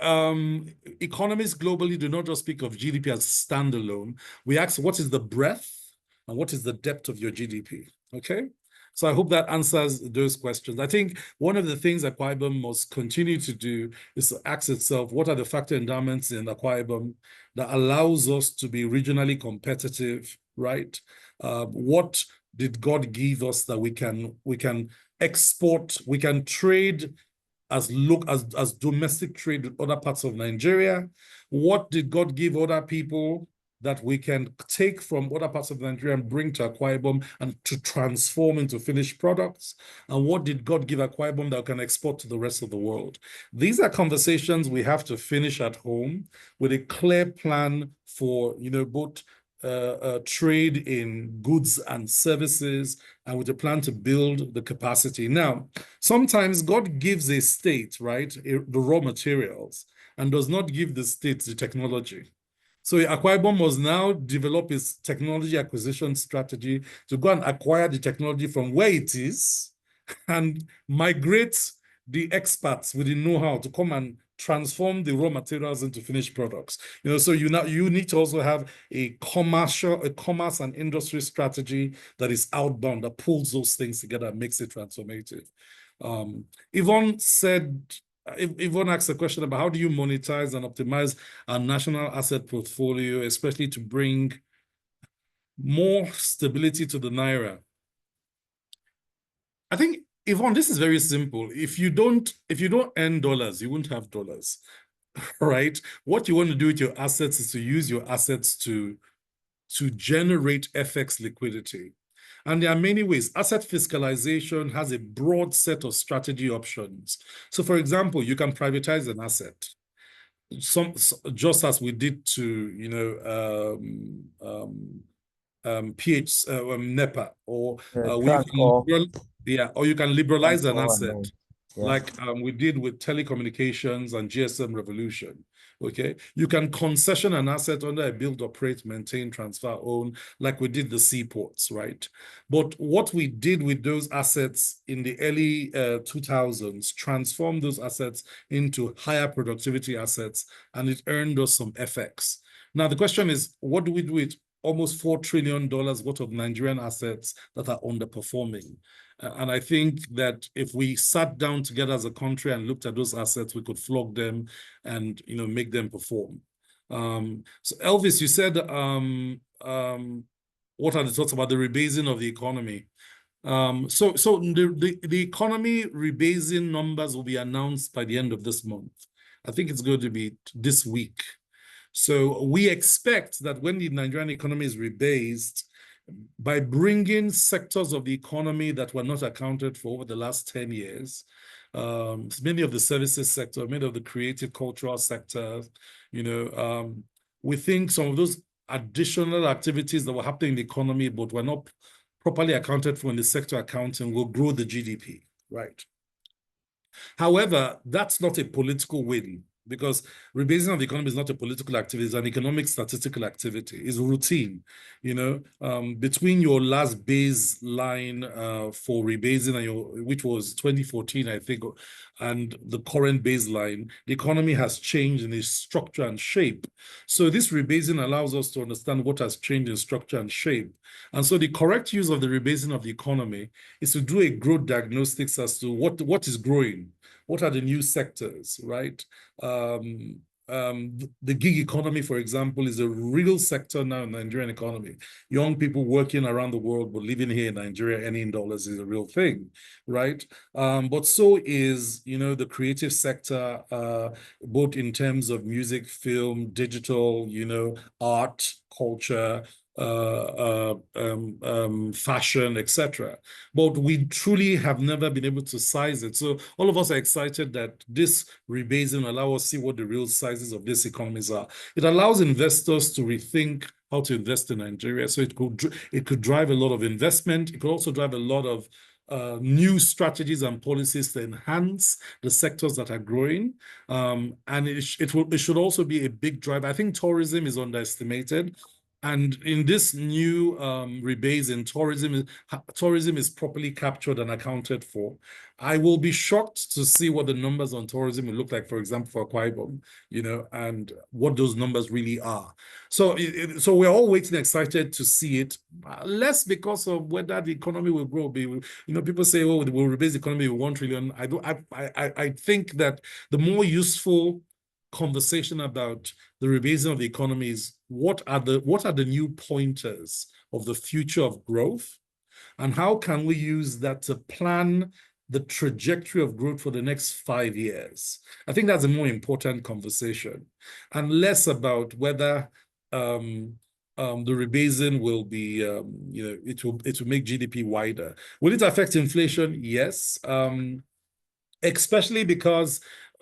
economists globally do not just speak of GDP as standalone. We ask, what is the breadth and what is the depth of your GDP, okay? So I hope that answers those questions. I think one of the things Akwa Ibom must continue to do is to ask itself, what are the factor endowments in Akwa Ibom that allows us to be regionally competitive, right? What did God give us that we can export, we can trade as domestic trade with other parts of Nigeria? What did God give other people that we can take from other parts of Nigeria and bring to Akwa Ibom and to transform into finished products? And what did God give Akwa Ibom that we can export to the rest of the world? These are conversations we have to finish at home with a clear plan for, you know, both trade in goods and services, and with a plan to build the capacity. Now, sometimes God gives a state, right, the raw materials, and does not give the state the technology. So Akwa Ibom must now develop its technology acquisition strategy to go and acquire the technology from where it is and migrate the experts with the know-how to come and transform the raw materials into finished products. You know, so you need to also have a commerce and industry strategy that is outbound, that pulls those things together and makes it transformative. Yvonne asked a question about how do you monetize and optimize our national asset portfolio, especially to bring more stability to the Naira. I think, Yvonne, this is very simple. If you don't earn dollars, you won't have dollars, right? What you want to do with your assets is to use your assets to generate FX liquidity. And there are many ways. Asset fiscalization has a broad set of strategy options. So, for example, you can privatize an asset, just as we did to, you know, NEPA, or or you can liberalize an asset, like we did with telecommunications and GSM revolution. Okay, you can concession an asset under a build, operate, maintain, transfer, own, like we did the seaports, right? But what we did with those assets in the early 2000s, transformed those assets into higher productivity assets, and it earned us some FX. Now, the question is, what do we do with almost $4 trillion worth of Nigerian assets that are underperforming? And I think that if we sat down together as a country and looked at those assets, we could flog them and, you know, make them perform. So Elvis, you said, what are the thoughts about the rebasing of the economy? So the economy rebasing numbers will be announced by the end of this month. I think it's going to be this week. So we expect that when the Nigerian economy is rebased, by bringing sectors of the economy that were not accounted for over the last 10 years, many of the services sector, many of the creative cultural sectors, you know, we think some of those additional activities that were happening in the economy but were not properly accounted for in the sector accounting will grow the GDP, right? However, that's not a political win, because rebasing of the economy is not a political activity, it's an economic statistical activity. It's routine, you know. Between your last baseline for rebasing and which was 2014, I think, and the current baseline, the economy has changed in its structure and shape. So this rebasing allows us to understand what has changed in structure and shape. And so the correct use of the rebasing of the economy is to do a growth diagnostics as to what is growing. What are the new sectors, right? the gig economy, for example, is a real sector now in the Nigerian economy. Young people working around the world but living here in Nigeria, earning dollars is a real thing, right? But so is, the creative sector, both in terms of music, film, digital, art, culture, fashion, etc. But we truly have never been able to size it. So all of us are excited that this rebasing allows us to see what the real sizes of these economies are. It allows investors to rethink how to invest in Nigeria. So it could drive a lot of investment. It could also drive a lot of new strategies and policies to enhance the sectors that are growing. And it should also be a big drive. I think tourism is underestimated. And in this new rebasing, tourism is properly captured and accounted for. I will be shocked to see what the numbers on tourism will look like, for example, for Akwa Ibom, and what those numbers really are. So, so we're all waiting, excited to see it, less because of whether the economy will grow. People say, "Oh, we'll rebase the economy with 1 trillion." I think that the more useful conversation about the rebasing of the economy is what are the new pointers of the future of growth, and how can we use that to plan the trajectory of growth for the next 5 years? I think that's a more important conversation, and less about whether the rebasing will be, it will make GDP wider. Will it affect inflation? Yes, especially because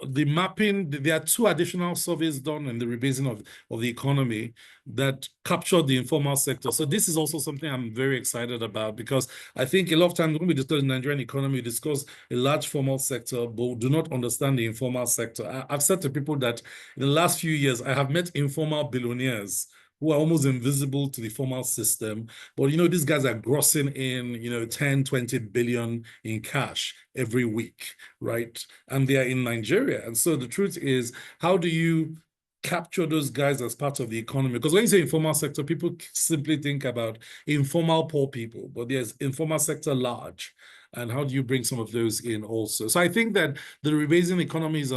the mapping, there are 2 additional surveys done in the rebasing of the economy that captured the informal sector. So this is also something I'm very excited about, because I think a lot of times when we discuss the Nigerian economy, we discuss a large formal sector, but we do not understand the informal sector. I've said to people that in the last few years, I have met informal billionaires who are almost invisible to the formal system. But, these guys are grossing in, 10, 20 billion in cash every week, right? And they are in Nigeria. And so the truth is, how do you capture those guys as part of the economy? Because when you say informal sector, people simply think about informal poor people, but there's informal sector large. And how do you bring some of those in also? So I think that the rebasing of the economy is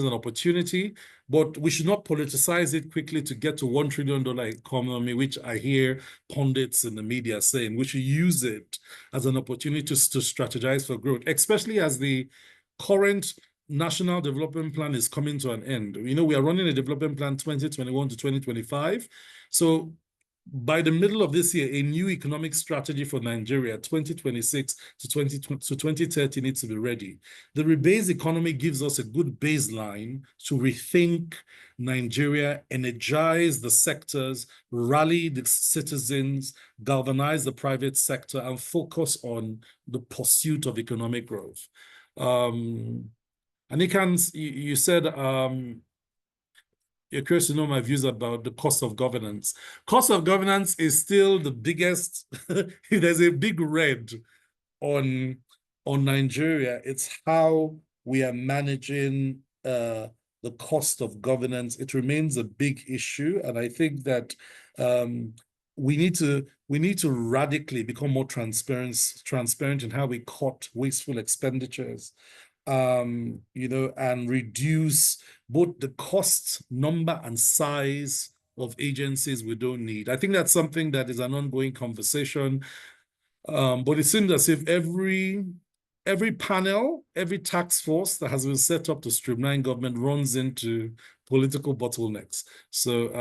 an opportunity, but we should not politicize it quickly to get to $1 trillion economy, which I hear pundits in the media saying. We should use it as an opportunity to strategize for growth, especially as the current National Development Plan is coming to an end. We are running a development plan 2021 to 2025. So by the middle of this year, a new economic strategy for Nigeria, 2026 to 2030, needs to be ready. The rebased economy gives us a good baseline to rethink Nigeria, energize the sectors, rally the citizens, galvanize the private sector, and focus on the pursuit of economic growth. And you said, you're curious to know my views about the cost of governance. Cost of governance is still the biggest. There's a big red on Nigeria. It's how we are managing the cost of governance. It remains a big issue, and I think that we need to radically become more transparent in how we cut wasteful expenditures. And reduce both the cost, number, and size of agencies we don't need. I think that's something that is an ongoing conversation. But it seems as if every panel, every task force that has been set up to streamline government runs into political bottlenecks. So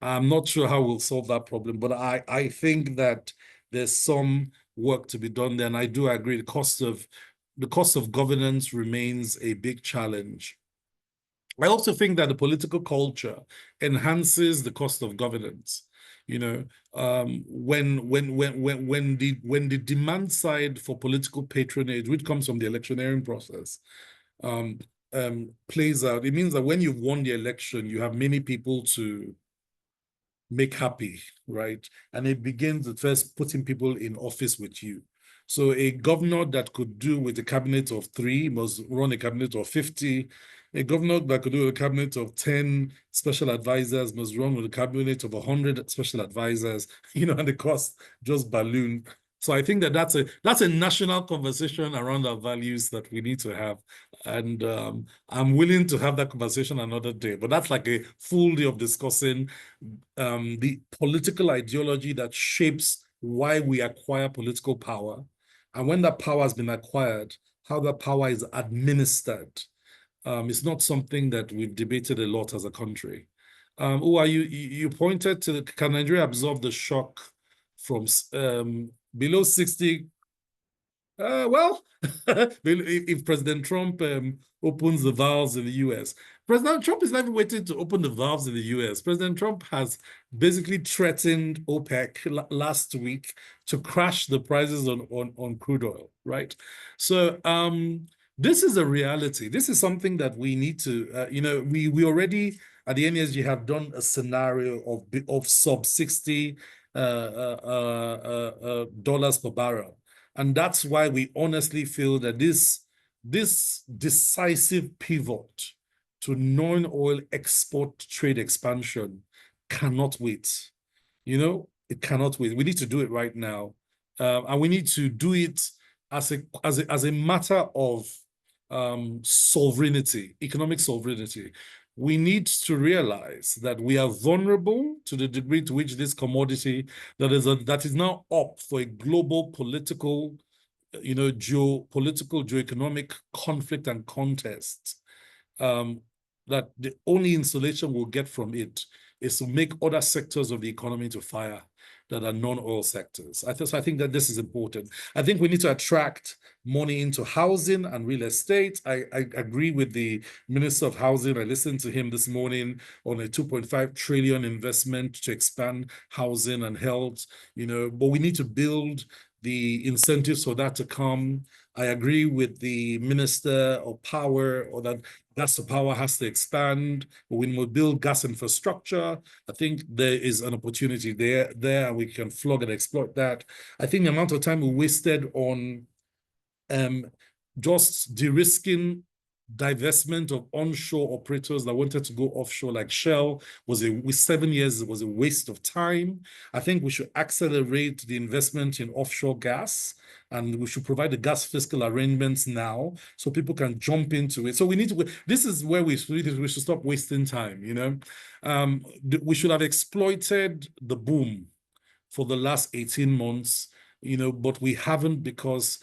I'm not sure how we'll solve that problem, but I think that there's some work to be done there. And I do agree, the cost of governance remains a big challenge. I also think that the political culture enhances the cost of governance. When the demand side for political patronage, which comes from the electioneering process, plays out, it means that when you've won the election, you have many people to make happy, right? And it begins at first putting people in office with you. So a governor that could do with a cabinet of 3 must run a cabinet of 50. A governor that could do a cabinet of 10 special advisors must run with a cabinet of 100 special advisors, and the cost just balloon. So I think that that's a national conversation around our values that we need to have. And I'm willing to have that conversation another day, but that's like a full day of discussing the political ideology that shapes why we acquire political power. And when that power has been acquired, how that power is administered. It's not something that we've debated a lot as a country. You pointed to, can Nigeria absorb the shock from below 60? Well, if President Trump opens the valves in the US, President Trump is not even waiting to open the valves in the US. President Trump has basically threatened OPEC last week to crash the prices on crude oil, right? So this is a reality. This is something that we need to, we already at the NESG have done a scenario of sub 60 dollars per barrel. And that's why we honestly feel that this decisive pivot to non-oil export trade expansion cannot wait. It cannot wait. We need to do it right now. And we need to do it as a matter of sovereignty, economic sovereignty. We need to realize that we are vulnerable to the degree to which this commodity that is now up for a global political, geoeconomic conflict and contest, that the only insulation we'll get from it is to make other sectors of the economy to fire that are non-oil sectors. I think that this is important. I think we need to attract money into housing and real estate. I agree with the Minister of Housing. I listened to him this morning on a 2.5 trillion investment to expand housing and health, but we need to build the incentives for that to come. I agree with the Minister of Power, or that gas to power has to expand. When we build gas infrastructure, I think there is an opportunity there, and we can flog and exploit that. I think the amount of time we wasted on just de-risking divestment of onshore operators that wanted to go offshore, like Shell, with 7 years, it was a waste of time. I think we should accelerate the investment in offshore gas, and we should provide the gas fiscal arrangements now so people can jump into it. So this is where we should stop wasting time, we should have exploited the boom for the last 18 months, but we haven't, because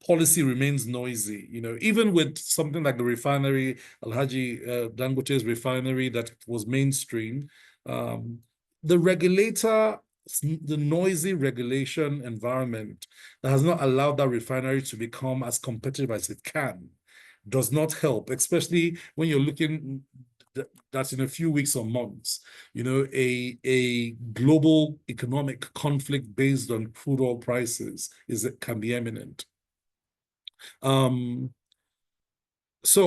policy remains noisy. Even with something like the refinery, Alhaji Dangote's refinery that was mainstream, the regulator, the noisy regulation environment that has not allowed that refinery to become as competitive as it can does not help, especially when you're looking that's in a few weeks or months, a global economic conflict based on crude oil prices can be imminent. So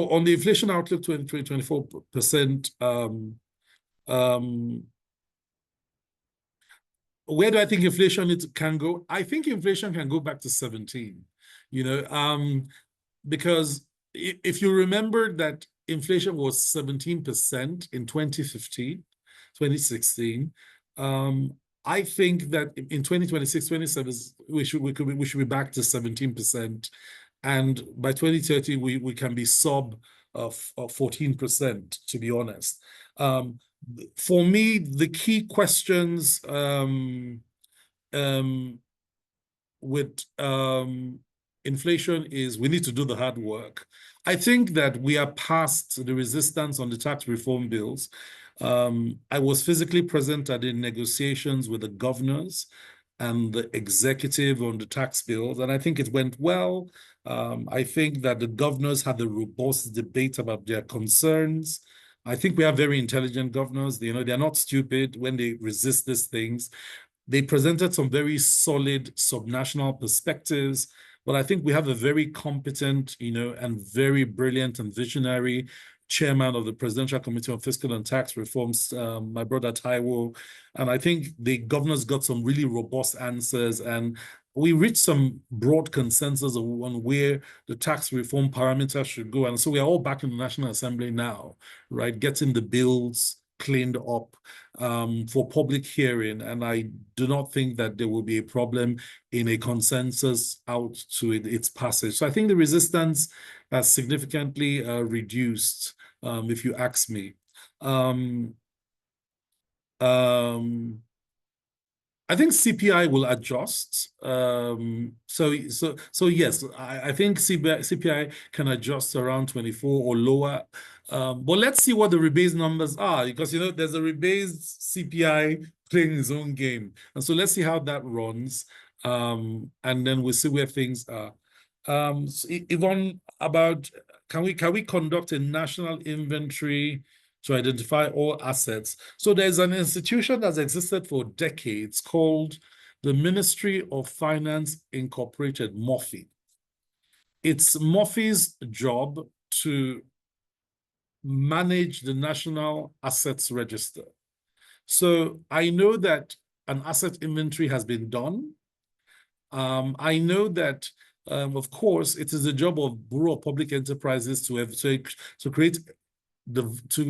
on the inflation outlook, 24%, where do I think inflation can go? I think inflation can go back to 17, because if you remember that inflation was 17% in 2015, 2016, I think that in 2026, 27, we should be back to 17%. And by 2030, we can be sub 14%, to be honest. For me, the key questions with inflation is we need to do the hard work. I think that we are past the resistance on the tax reform bills. I was physically present at the negotiations with the governors and the executive on the tax bills, and I think it went well. I think that the governors had a robust debate about their concerns. I think we have very intelligent governors. They're not stupid when they resist these things. They presented some very solid subnational perspectives, but I think we have a very competent, and very brilliant and visionary chairman of the Presidential Committee on Fiscal and Tax Reforms, my brother Taiwo. And I think the governors got some really robust answers, and we reached some broad consensus on where the tax reform parameters should go. And so we are all back in the National Assembly now, right? Getting the bills cleaned up for public hearing, and I do not think that there will be a problem in a consensus out to its passage. So I think the resistance has significantly reduced, if you ask me. I think CPI will adjust. So yes, I think CPI can adjust around 24 or lower. But let's see what the rebased numbers are, because there's a rebased CPI playing its own game, and so let's see how that runs. And then we'll see where things are. So Yvonne, about can we conduct a national inventory to identify all assets? So there's an institution that's existed for decades called the Ministry of Finance Incorporated, MOFI. It's MOFI's job to manage the National Assets Register. So I know that an asset inventory has been done. I know that, of course, it is the job of Bureau of Public Enterprises to create to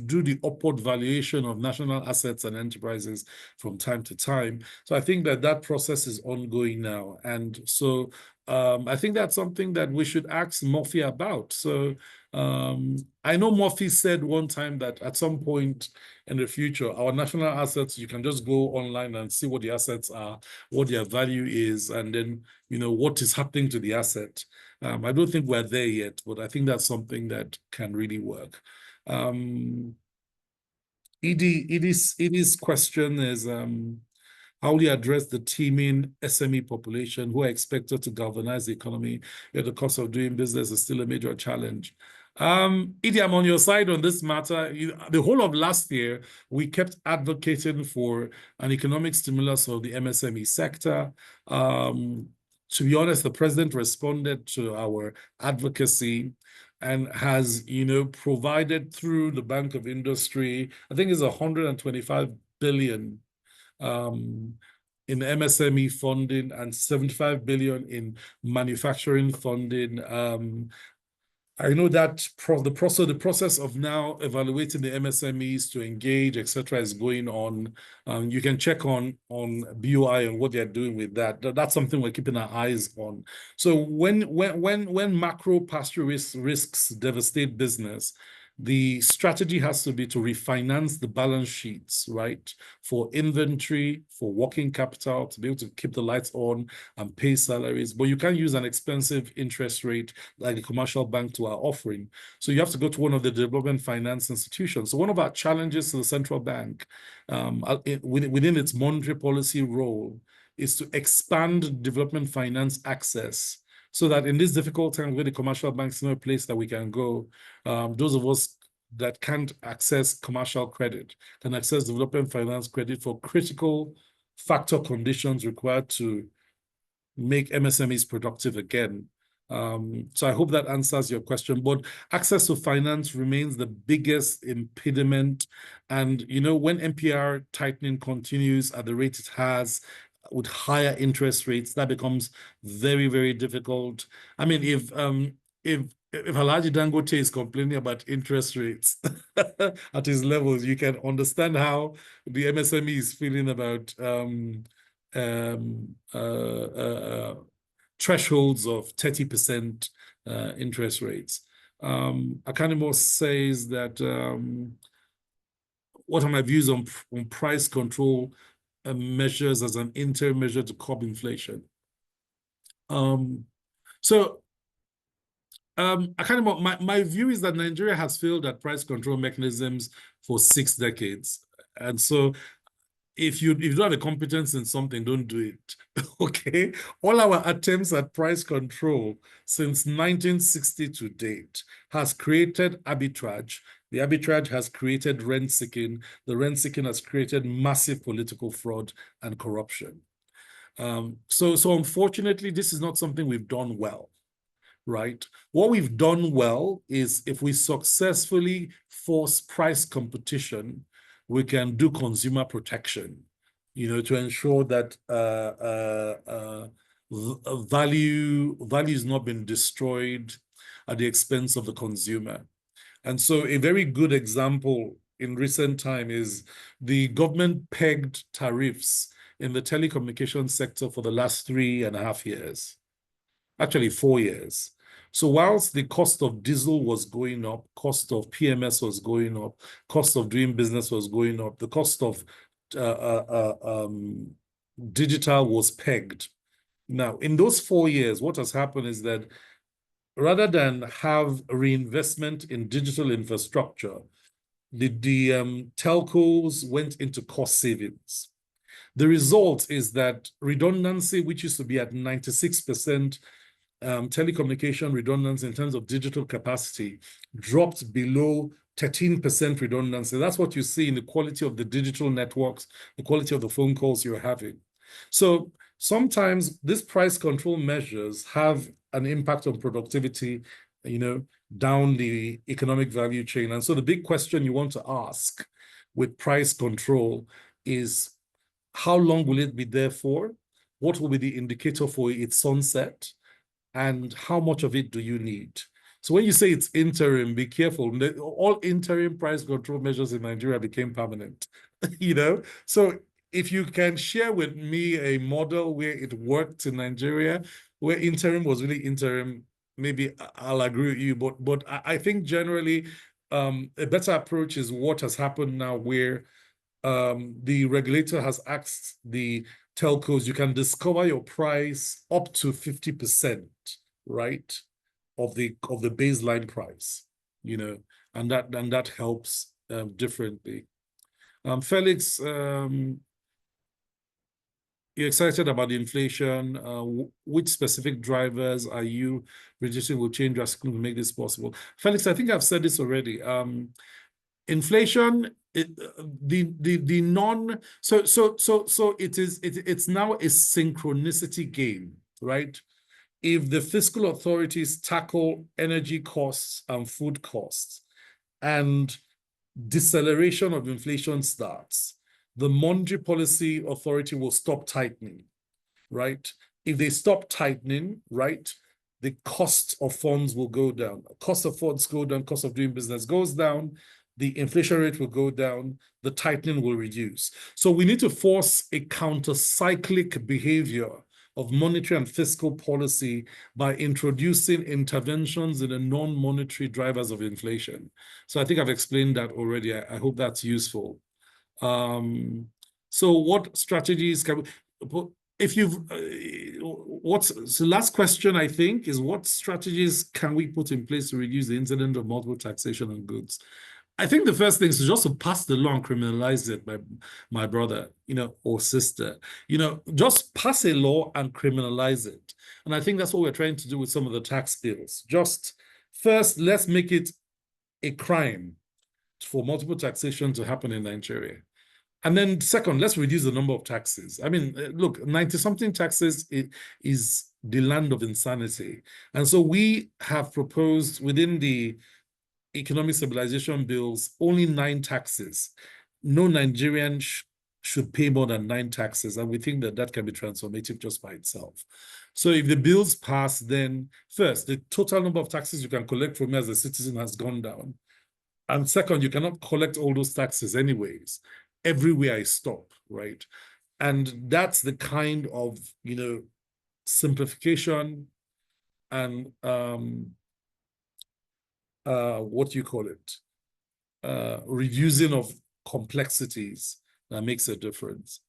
do the upward valuation of national assets and enterprises from time to time. So I think that process is ongoing now, and so I think that's something that we should ask MOFI about. So I know MOFI said one time that at some point in the future, our national assets, you can just go online and see what the assets are, what their value is, and then what is happening to the asset. I don't think we're there yet, but I think that's something that can really work. Edie's question is, how will you address the teeming SME population who are expected to galvanize the economy, yet the cost of doing business is still a major challenge? Edie, I'm on your side on this matter. The whole of last year, we kept advocating for an economic stimulus of the MSME sector. To be honest, the president responded to our advocacy and has, provided through the Bank of Industry, I think it's 125 billion in MSME funding and 75 billion in manufacturing funding. I know that the process of now evaluating the MSMEs to engage, etc., is going on. You can check on BOI and what they're doing with that. That's something we're keeping our eyes on. So when macro pass-through risks devastate business, the strategy has to be to refinance the balance sheets, right? For inventory, for working capital, to be able to keep the lights on and pay salaries. But you can't use an expensive interest rate like the commercial bank to our offering. So you have to go to one of the development finance institutions. So one of our challenges to the central bank within its monetary policy role is to expand development finance access, so that in this difficult time where the commercial banks know a place that we can go, those of us that can't access commercial credit can access development finance credit for critical factor conditions required to make MSMEs productive again. So I hope that answers your question. But access to finance remains the biggest impediment. And, when MPR tightening continues at the rate it has, with higher interest rates, that becomes very, very difficult. I mean, if Alhaji Dangote is complaining about interest rates at his levels, you can understand how the MSME is feeling about thresholds of 30% interest rates. Akanimo says that, what are my views on price control measures as an interim measure to curb inflation? My view is that Nigeria has failed at price control mechanisms for 6 decades. And so if you don't have a competence in something, don't do it, okay? All our attempts at price control since 1960 to date has created arbitrage. The arbitrage has created rent-seeking. The rent-seeking has created massive political fraud and corruption. So unfortunately, this is not something we've done well, right? What we've done well is if we successfully force price competition, we can do consumer protection, to ensure that value is not been destroyed at the expense of the consumer. And so a very good example in recent time is the government pegged tariffs in the telecommunications sector for the last 3.5 years, actually 4 years. So whilst the cost of diesel was going up, cost of PMS was going up, cost of doing business was going up, the cost of digital was pegged. Now, in those 4 years, what has happened is that rather than have reinvestment in digital infrastructure, the telcos went into cost savings. The result is that redundancy, which used to be at 96%, telecommunication redundancy in terms of digital capacity, dropped below 13% redundancy. That's what you see in the quality of the digital networks, the quality of the phone calls you're having. So sometimes these price control measures have an impact on productivity, down the economic value chain. And so the big question you want to ask with price control is, how long will it be there for? What will be the indicator for its sunset? And how much of it do you need? So when you say it's interim, be careful. All interim price control measures in Nigeria became permanent, So if you can share with me a model where it worked in Nigeria, where interim was really interim, maybe I'll agree with you. But I think generally a better approach is what has happened now, where the regulator has asked the telcos, you can discover your price up to 50%, right, of the baseline price, and that helps differently. Felix, you're excited about the inflation. Which specific drivers are you reducing will change drastically to make this possible? Felix, I think I've said this already. Inflation, it's now a synchronicity game, right? If the fiscal authorities tackle energy costs and food costs, and deceleration of inflation starts, the monetary policy authority will stop tightening, right? If they stop tightening, right, the cost of funds will go down. Cost of funds go down, cost of doing business goes down, the inflation rate will go down, the tightening will reduce. So we need to force a counter-cyclic behavior of monetary and fiscal policy by introducing interventions in the non-monetary drivers of inflation. So I think I've explained that already. I hope that's useful. So what strategies can we, so last question, I think, is what strategies can we put in place to reduce the incidence of multiple taxation on goods? I think the first thing is just to pass the law and criminalize it, my brother, or sister. Just pass a law and criminalize it. And I think that's what we're trying to do with some of the tax bills. Just first, let's make it a crime for multiple taxation to happen in Nigeria. And then second, let's reduce the number of taxes. I mean, look, 90-something taxes is the land of insanity. And so we have proposed within the economic stabilization bills only 9 taxes. No Nigerian should pay more than 9 taxes, and we think that that can be transformative just by itself. So if the bills pass, then first, the total number of taxes you can collect from me as a citizen has gone down. And second, you cannot collect all those taxes anyways, everywhere I stop, right? And that's the kind of, simplification and what do you call it? Reducing of complexities that makes a difference.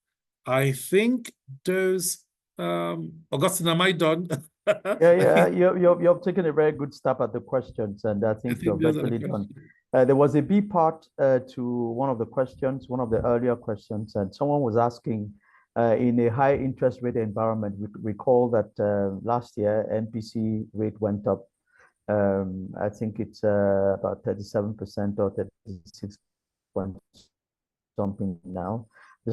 I think those, Augustine, am I done? Yeah, you've taken a very good stab at the questions, and I think you're virtually done. There was a B part to one of the questions, one of the earlier questions, and someone was asking, in a high interest rate environment, we recall that last year MPC rate went up. I think it's about 37% or 36 point something now.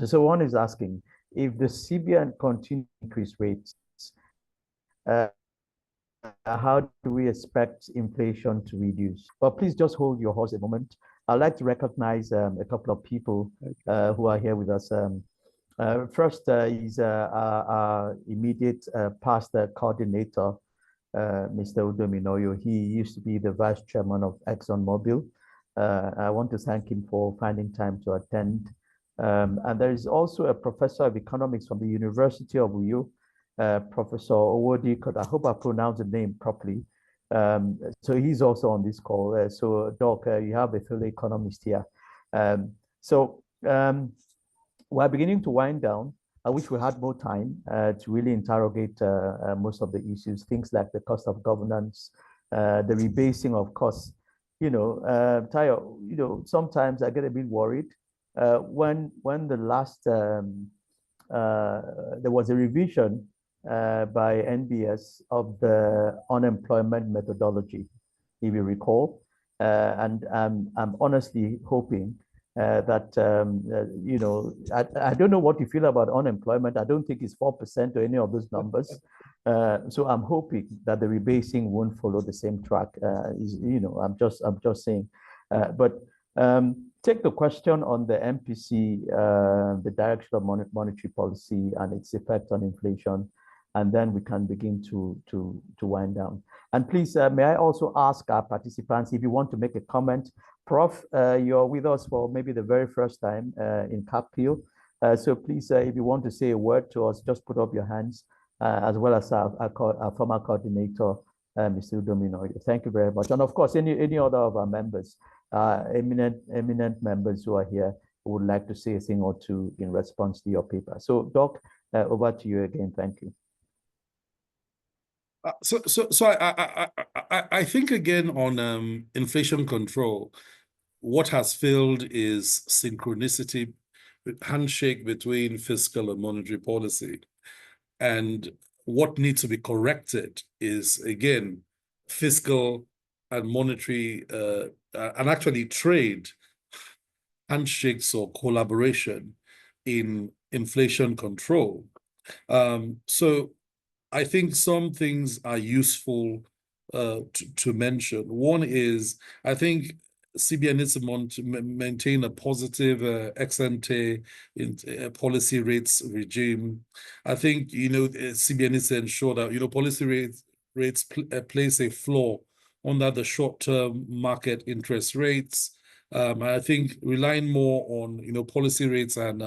So one is asking, if the CBN continue to increase rates, how do we expect inflation to reduce? But please just hold your horse a moment. I'd like to recognize a couple of people who are here with us. First is our immediate past coordinator, Mr. Udominoyo. He used to be the vice chairman of ExxonMobil. I want to thank him for finding time to attend. And there is also a professor of economics from the University of Uyo, Professor Owodi. I hope I pronounced the name properly. So he's also on this call. So Doc, you have a fellow economist here. We're beginning to wind down. I wish we had more time to really interrogate most of the issues, things like the cost of governance, the rebasing of costs. Tayo, sometimes I get a bit worried when the last there was a revision by NBS of the unemployment methodology, if you recall, and I'm honestly hoping that I don't know what you feel about unemployment. I don't think it's 4% or any of those numbers. So I'm hoping that the rebasing won't follow the same track. I'm just saying. But take the question on the MPC, the direction of monetary policy and its effect on inflation, and then we can begin to wind down. And please, may I also ask our participants if you want to make a comment. Prof, you're with us for maybe the very first time in CAKPIL. So please, if you want to say a word to us, just put up your hands, as well as our former coordinator, Mr. Domino. Thank you very much. And of course, any other of our members, eminent members who are here who would like to say a thing or two in response to your paper. So Doc, over to you again. Thank you. I think again on inflation control, what has failed is synchronicity, handshake between fiscal and monetary policy. And what needs to be corrected is, again, fiscal and monetary and actually trade handshakes or collaboration in inflation control. So I think some things are useful to mention. One is, I think CBN needs to maintain a positive ex-ante policy rates regime. I think, CBN needs to ensure that, policy rates place a floor under the short-term market interest rates. I think relying more on, policy rates and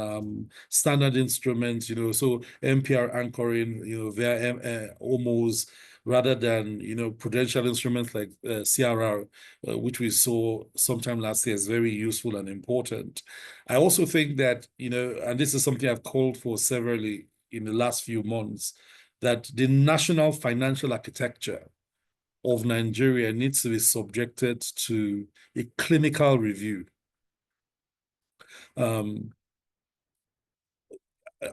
standard instruments, so MPR anchoring, via OMOs, rather than, prudential instruments like CRR, which we saw sometime last year, is very useful and important. I also think that, and this is something I've called for severally in the last few months, that the national financial architecture of Nigeria needs to be subjected to a clinical review.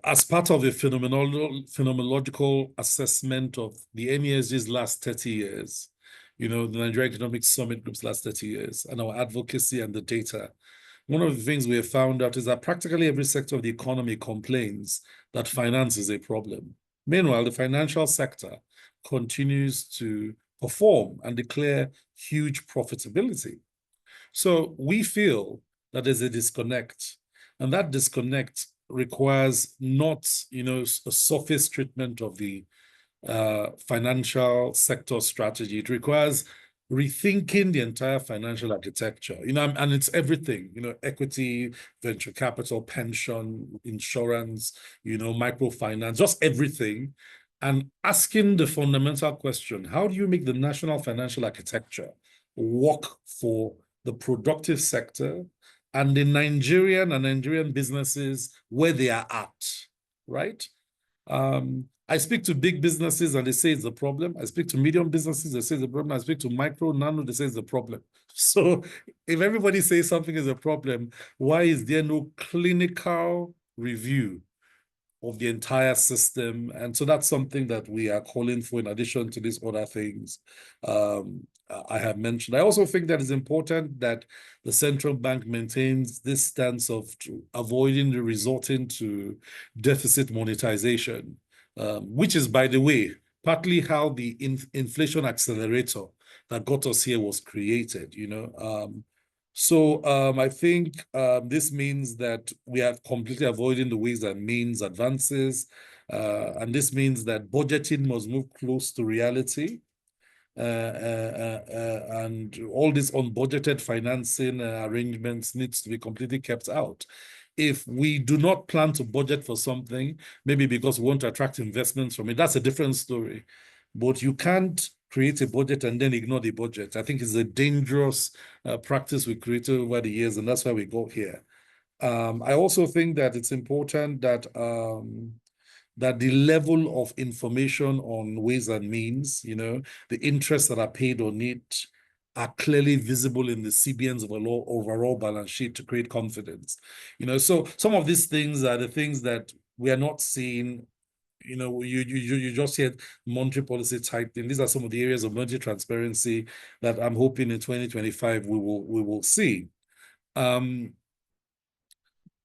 As part of a phenomenological assessment of the NESG's last 30 years, the Nigerian Economic Summit Group's last 30 years, and our advocacy and the data, one of the things we have found out is that practically every sector of the economy complains that finance is a problem. Meanwhile, the financial sector continues to perform and declare huge profitability. So we feel that there's a disconnect, and that disconnect requires not, a surface treatment of the financial sector strategy. It requires rethinking the entire financial architecture, and it's everything, equity, venture capital, pension, insurance, microfinance, just everything. And asking the fundamental question, how do you make the national financial architecture work for the productive sector and the Nigerian businesses where they are at, right? I speak to big businesses and they say it's a problem. I speak to medium businesses, they say it's a problem. I speak to micro, nano, they say it's a problem. So if everybody says something is a problem, why is there no clinical review of the entire system? And so that's something that we are calling for in addition to these other things I have mentioned. I also think that it's important that the central bank maintains this stance of avoiding the resorting to deficit monetization, which is, by the way, partly how the inflation accelerator that got us here was created, So I think this means that we are completely avoiding the ways and means advances. And this means that budgeting must move close to reality. and all these unbudgeted financing arrangements needs to be completely kept out. If we do not plan to budget for something, maybe because we want to attract investments from it, that's a different story. But you can't create a budget and then ignore the budget. I think it's a dangerous practice we created over the years, and that's why we got here. I also think that it's important that that the level of information on ways and means, the interests that are paid on it are clearly visible in the CBN's overall balance sheet to create confidence. So some of these things are the things that we are not seeing. You just said monetary policy tightening. These are some of the areas of monetary transparency that I'm hoping in 2025 we will see.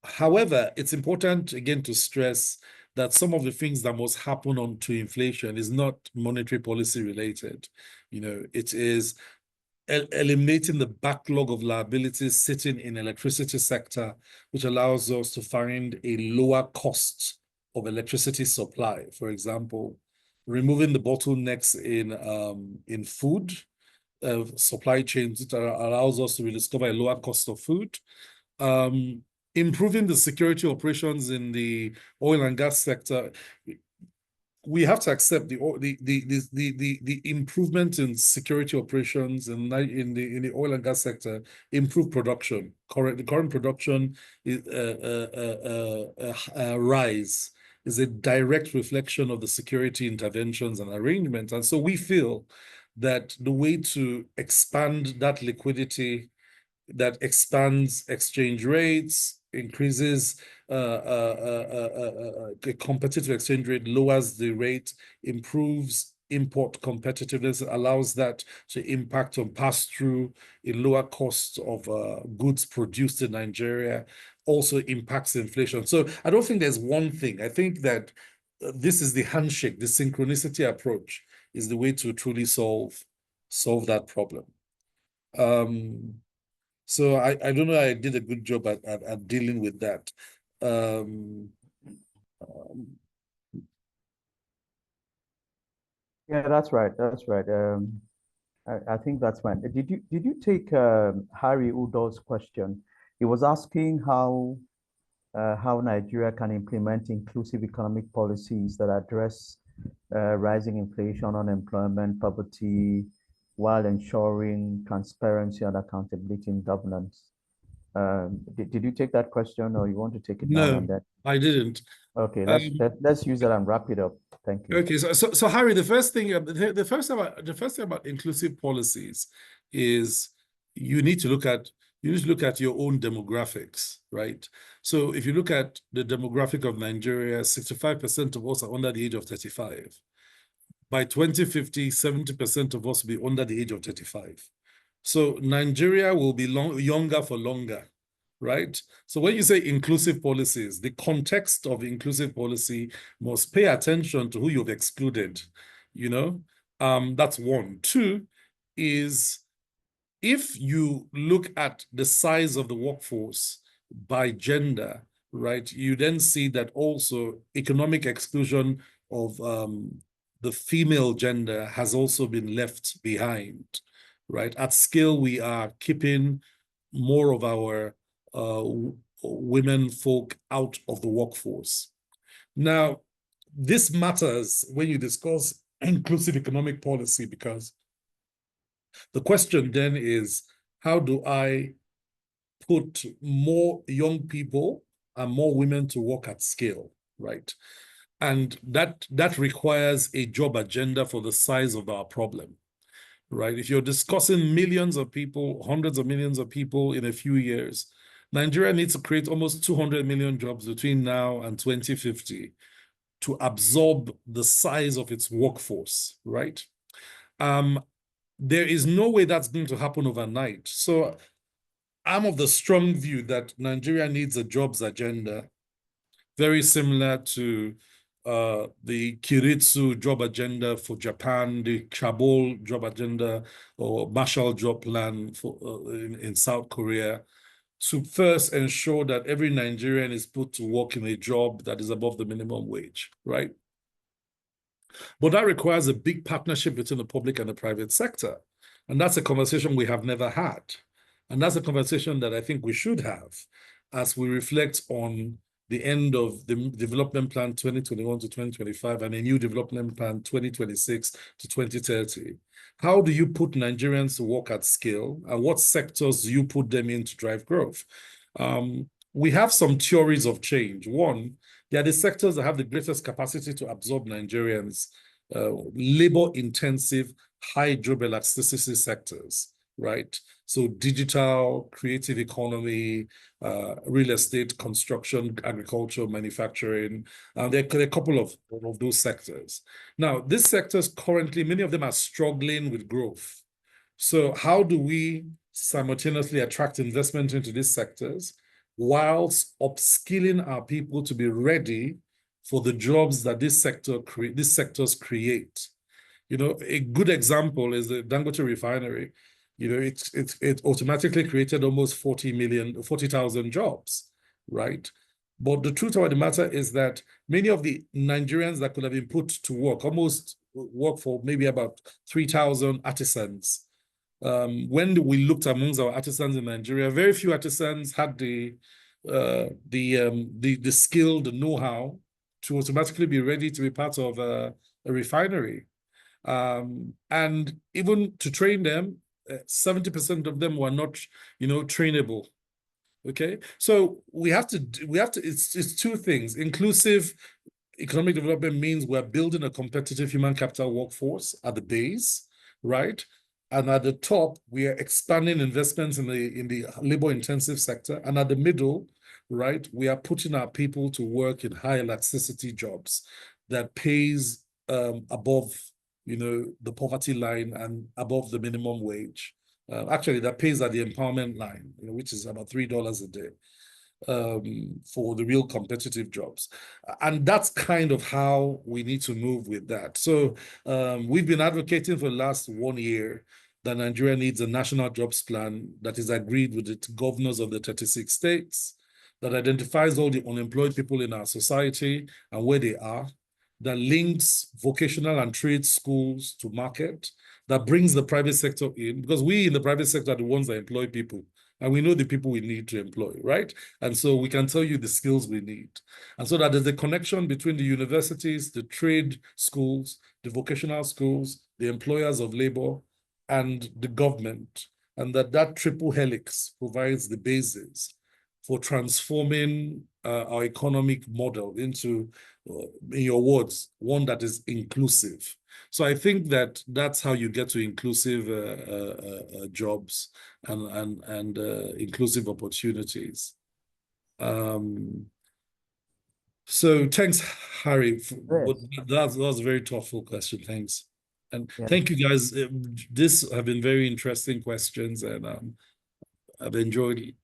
However, it's important again to stress that some of the things that must happen on to inflation is not monetary policy related. It is eliminating the backlog of liabilities sitting in electricity sector, which allows us to find a lower cost of electricity supply. For example, removing the bottlenecks in food supply chains, which allows us to rediscover a lower cost of food. Improving the security operations in the oil and gas sector. We have to accept the improvement in security operations in the oil and gas sector, improve production. The current production is, rise is a direct reflection of the security interventions and arrangements. And so we feel that the way to expand that liquidity, that expands exchange rates, increases a competitive exchange rate, lowers the rate, improves import competitiveness, allows that to impact on pass-through in lower costs of goods produced in Nigeria, also impacts inflation. So I don't think there's one thing. I think that this is the handshake, the synchronicity approach is the way to truly solve that problem. So I don't know, I did a good job at dealing with that. Yeah, that's right. That's right. I think that's fine. Did you take Harry Udo's question? He was asking how Nigeria can implement inclusive economic policies that address rising inflation, unemployment, poverty, while ensuring transparency and accountability in governance. Did you take that question, or you want to take it down on that? No, I didn't. Okay, let's use that and wrap it up. Thank you. Okay, so Harry, the first thing about inclusive policies is you need to look at your own demographics, right? So if you look at the demographic of Nigeria, 65% of us are under the age of 35. By 2050, 70% of us will be under the age of 35. So Nigeria will be younger for longer, right? So when you say inclusive policies, the context of inclusive policy must pay attention to who you've excluded, that's one. Two is, if you look at the size of the workforce by gender, right, you then see that also economic exclusion of the female gender has also been left behind, right? At scale, we are keeping more of our women folk out of the workforce. Now, this matters when you discuss inclusive economic policy, because the question then is, how do I put more young people and more women to work at scale, right? And that requires a job agenda for the size of our problem, right? If you're discussing millions of people, hundreds of millions of people in a few years, Nigeria needs to create almost 200 million jobs between now and 2050 to absorb the size of its workforce, right? There is no way that's going to happen overnight. So I'm of the strong view that Nigeria needs a jobs agenda, very similar to the Kiritsu job agenda for Japan, the Kabul job agenda or Marshall job plan for in South Korea, to first ensure that every Nigerian is put to work in a job that is above the minimum wage, right? But that requires a big partnership between the public and the private sector. And that's a conversation we have never had. And that's a conversation that I think we should have as we reflect on the end of the Development Plan 2021 to 2025 and a new Development Plan 2026 to 2030. How do you put Nigerians to work at scale, and what sectors do you put them in to drive growth? We have some theories of change. One, they are the sectors that have the greatest capacity to absorb Nigerians, labor-intensive, high job elasticity sectors, right? So digital, creative economy, real estate, construction, agriculture, manufacturing. There are a couple of those sectors. Now, these sectors currently, many of them are struggling with growth. So how do we simultaneously attract investment into these sectors whilst upskilling our people to be ready for the jobs that these sectors create? You know, a good example is the Dangote refinery. You know, it automatically created almost 40,000 jobs, right? But the truth of the matter is that many of the Nigerians that could have been put to work, almost work for maybe about 3,000 artisans. When we looked amongst our artisans in Nigeria, very few artisans had the skill, the know-how to automatically be ready to be part of a refinery. And even to train them, 70% of them were not, you know, trainable. Okay, so we have to. It's two things. Inclusive economic development means we're building a competitive human capital workforce at the base, right? And at the top, we are expanding investments in the labor-intensive sector, and at the middle, right, we are putting our people to work in high elasticity jobs that pays above, you know, the poverty line and above the minimum wage. Actually, that pays at the empowerment line, you know, which is about $3 a day for the real competitive jobs. And that's kind of how we need to move with that. So we've been advocating for the last 1 year that Nigeria needs a national jobs plan that is agreed with the governors of the 36 states, that identifies all the unemployed people in our society and where they are, that links vocational and trade schools to market, that brings the private sector in, because we in the private sector are the ones that employ people, and we know the people we need to employ, right? And so we can tell you the skills we need. And so that there's a connection between the universities, the trade schools, the vocational schools, the employers of labor, and the government, and that triple helix provides the basis for transforming our economic model into, in your words, one that is inclusive. So I think that that's how you get to inclusive jobs and inclusive opportunities. So thanks, Harry. That was a very thoughtful question. Thanks. And thank you guys. This have been very interesting questions, and I've enjoyed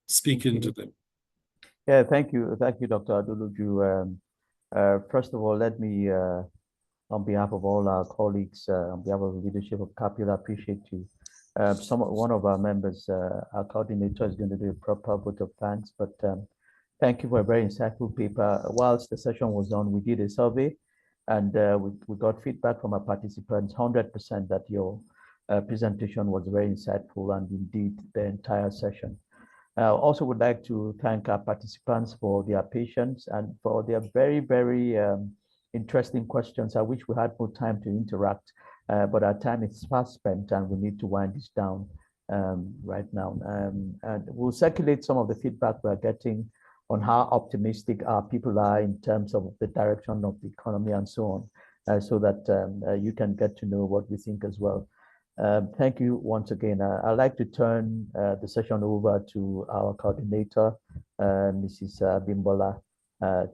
speaking to them. Yeah, thank you, Dr. Aduloju. First of all, let me, on behalf of all our colleagues, on behalf of the leadership of CAKPIL, appreciate you. One of our members, our coordinator, is going to do a proper vote of thanks, but thank you for a very insightful paper. Whilst the session was on, we did a survey, and we got feedback from our participants, 100% that your presentation was very insightful, and indeed the entire session. I also would like to thank our participants for their patience and for their very, very interesting questions. I wish we had more time to interact, but our time is fast spent and we need to wind this down right now. And we'll circulate some of the feedback we're getting on how optimistic our people are in terms of the direction of the economy and so on, so that you can get to know what we think as well. Thank you once again. I'd like to turn the session over to our coordinator, Mrs. Bimbola,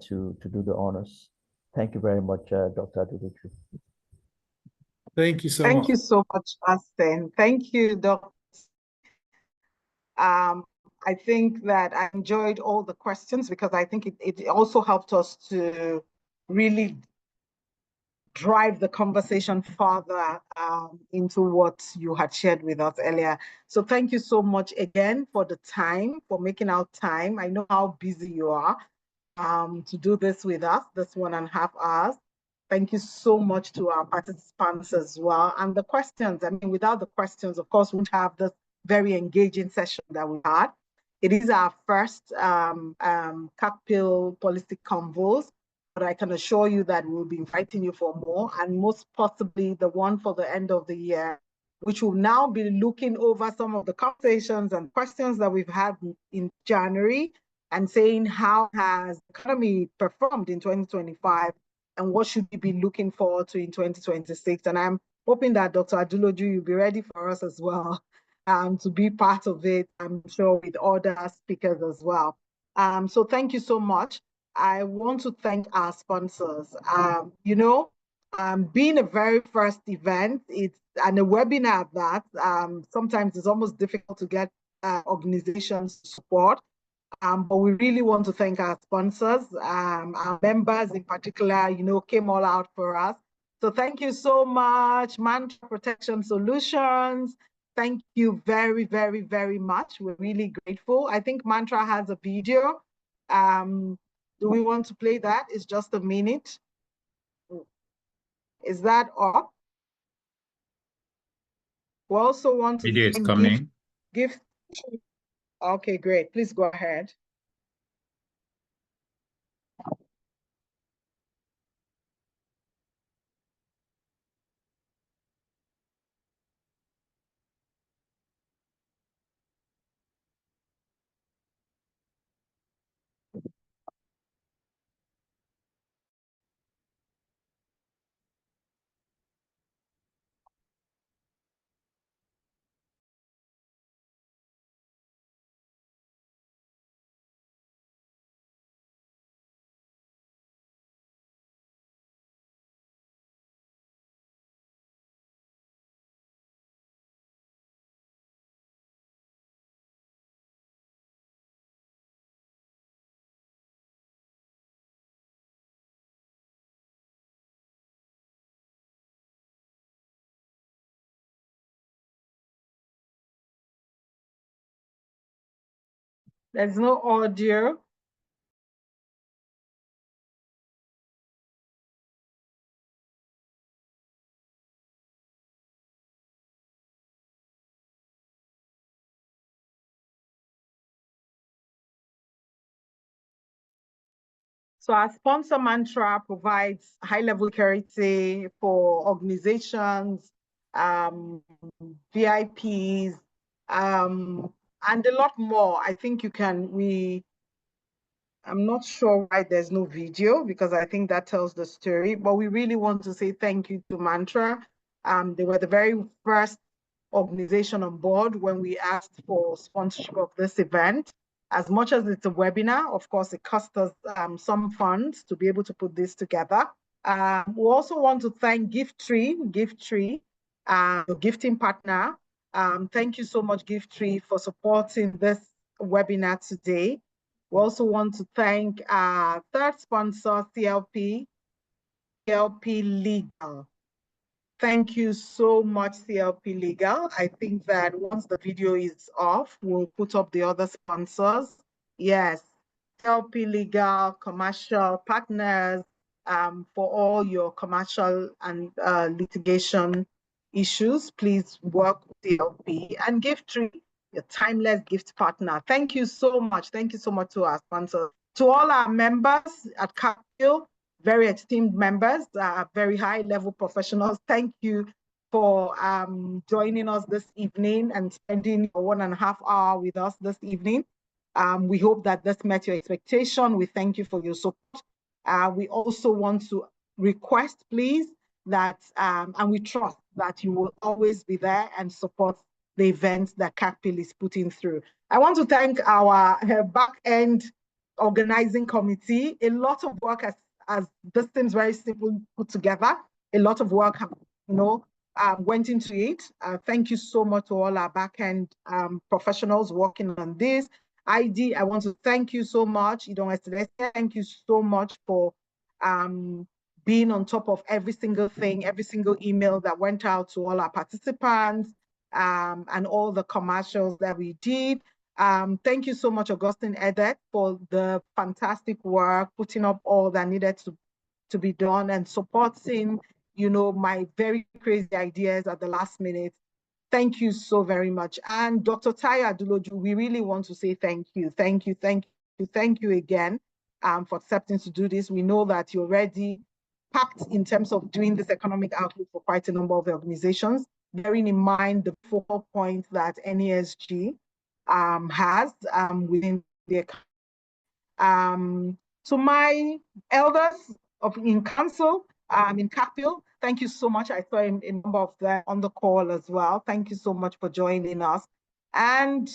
to do the honors. Thank you very much, Dr. Aduloju. Thank you so much. Thank you so much, Austin. Thank you, Dr. I think that I enjoyed all the questions because I think it also helped us to really drive the conversation further into what you had shared with us earlier. So thank you so much again for the time, for making out time. I know how busy you are. to do this with us, this 1.5 hours. Thank you so much to our participants as well. And the questions, I mean, without the questions, of course, we won't have this very engaging session that we had. It is our first CAKPIL policy convos, but I can assure you that we'll be inviting you for more, and most possibly the one for the end of the year, which will now be looking over some of the conversations and questions that we've had in January and saying how has the economy performed in 2025 and what should we be looking forward to in 2026. And I'm hoping that Dr. Aduloju, you'll be ready for us as well to be part of it, I'm sure, with other speakers as well. So thank you so much. I want to thank our sponsors. Being a very first event, and a webinar at that, sometimes it's almost difficult to get organizations support. But we really want to thank our sponsors. Our members in particular, came all out for us. So thank you so much, Mantra Protection Solutions. Thank you very, very, very much. We're really grateful. I think Mantra has a video. Do we want to play that? It's just a minute. Is that up? We also want to video is coming. Gift. Okay, great. Please go ahead. There's no audio. So our sponsor Mantra provides high-level security for organizations, VIPs, and a lot more. I think I'm not sure why there's no video, because I think that tells the story, but we really want to say thank you to Mantra. They were the very first organization on board when we asked for sponsorship of this event. As much as it's a webinar, of course, it cost us some funds to be able to put this together. We also want to thank Gifttree, your gifting partner. Thank you so much, Gifttree, for supporting this webinar today. We also want to thank our third sponsor, CLP Legal. Thank you so much, CLP Legal. I think that once the video is off, we'll put up the other sponsors. Yes, CLP Legal, commercial partners, for all your commercial and litigation issues, please work with CLP. And Gifttree, your timeless gift partner. Thank you so much. Thank you so much to our sponsors. To all our members at CAKPIL, very esteemed members, very high-level professionals, thank you for joining us this evening and spending 1.5 hours with us this evening. We hope that this met your expectation. We thank you for your support. We also want to request, please, that, and we trust that you will always be there and support the events that CAKPIL is putting through. I want to thank our back-end organizing committee. A lot of work as this seems very simple put together. A lot of work, went into it. Thank you so much to all our back-end professionals working on this. ID, I want to thank you so much. Thank you so much for being on top of every single thing, every single email that went out to all our participants, and all the commercials that we did. Thank you so much, Augustine Edet, for the fantastic work, putting up all that needed to be done and supporting, my very crazy ideas at the last minute. Thank you so very much. And Dr. Tayo Aduloju, we really want to say thank you. Thank you again for accepting to do this. We know that you're already packed in terms of doing this economic outlook for quite a number of organizations, bearing in mind the focal points that NESG has within the economy. To my elders in council, in CAKPIL, thank you so much. I saw a number of them on the call as well. Thank you so much for joining us. And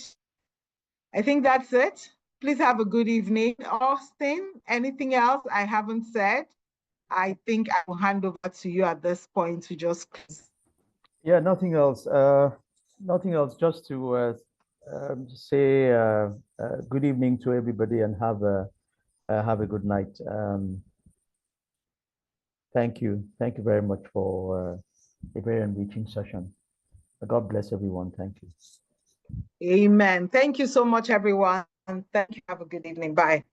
I think that's it. Please have a good evening. Austin, anything else I haven't said? I think I will hand over to you at this point to just close. Yeah, nothing else. Nothing else. Just to say good evening to everybody and have a good night. Thank you. Thank you very much for a very enriching session. God bless everyone. Thank you. Amen. Thank you so much, everyone. Thank you. Have a good evening. Bye.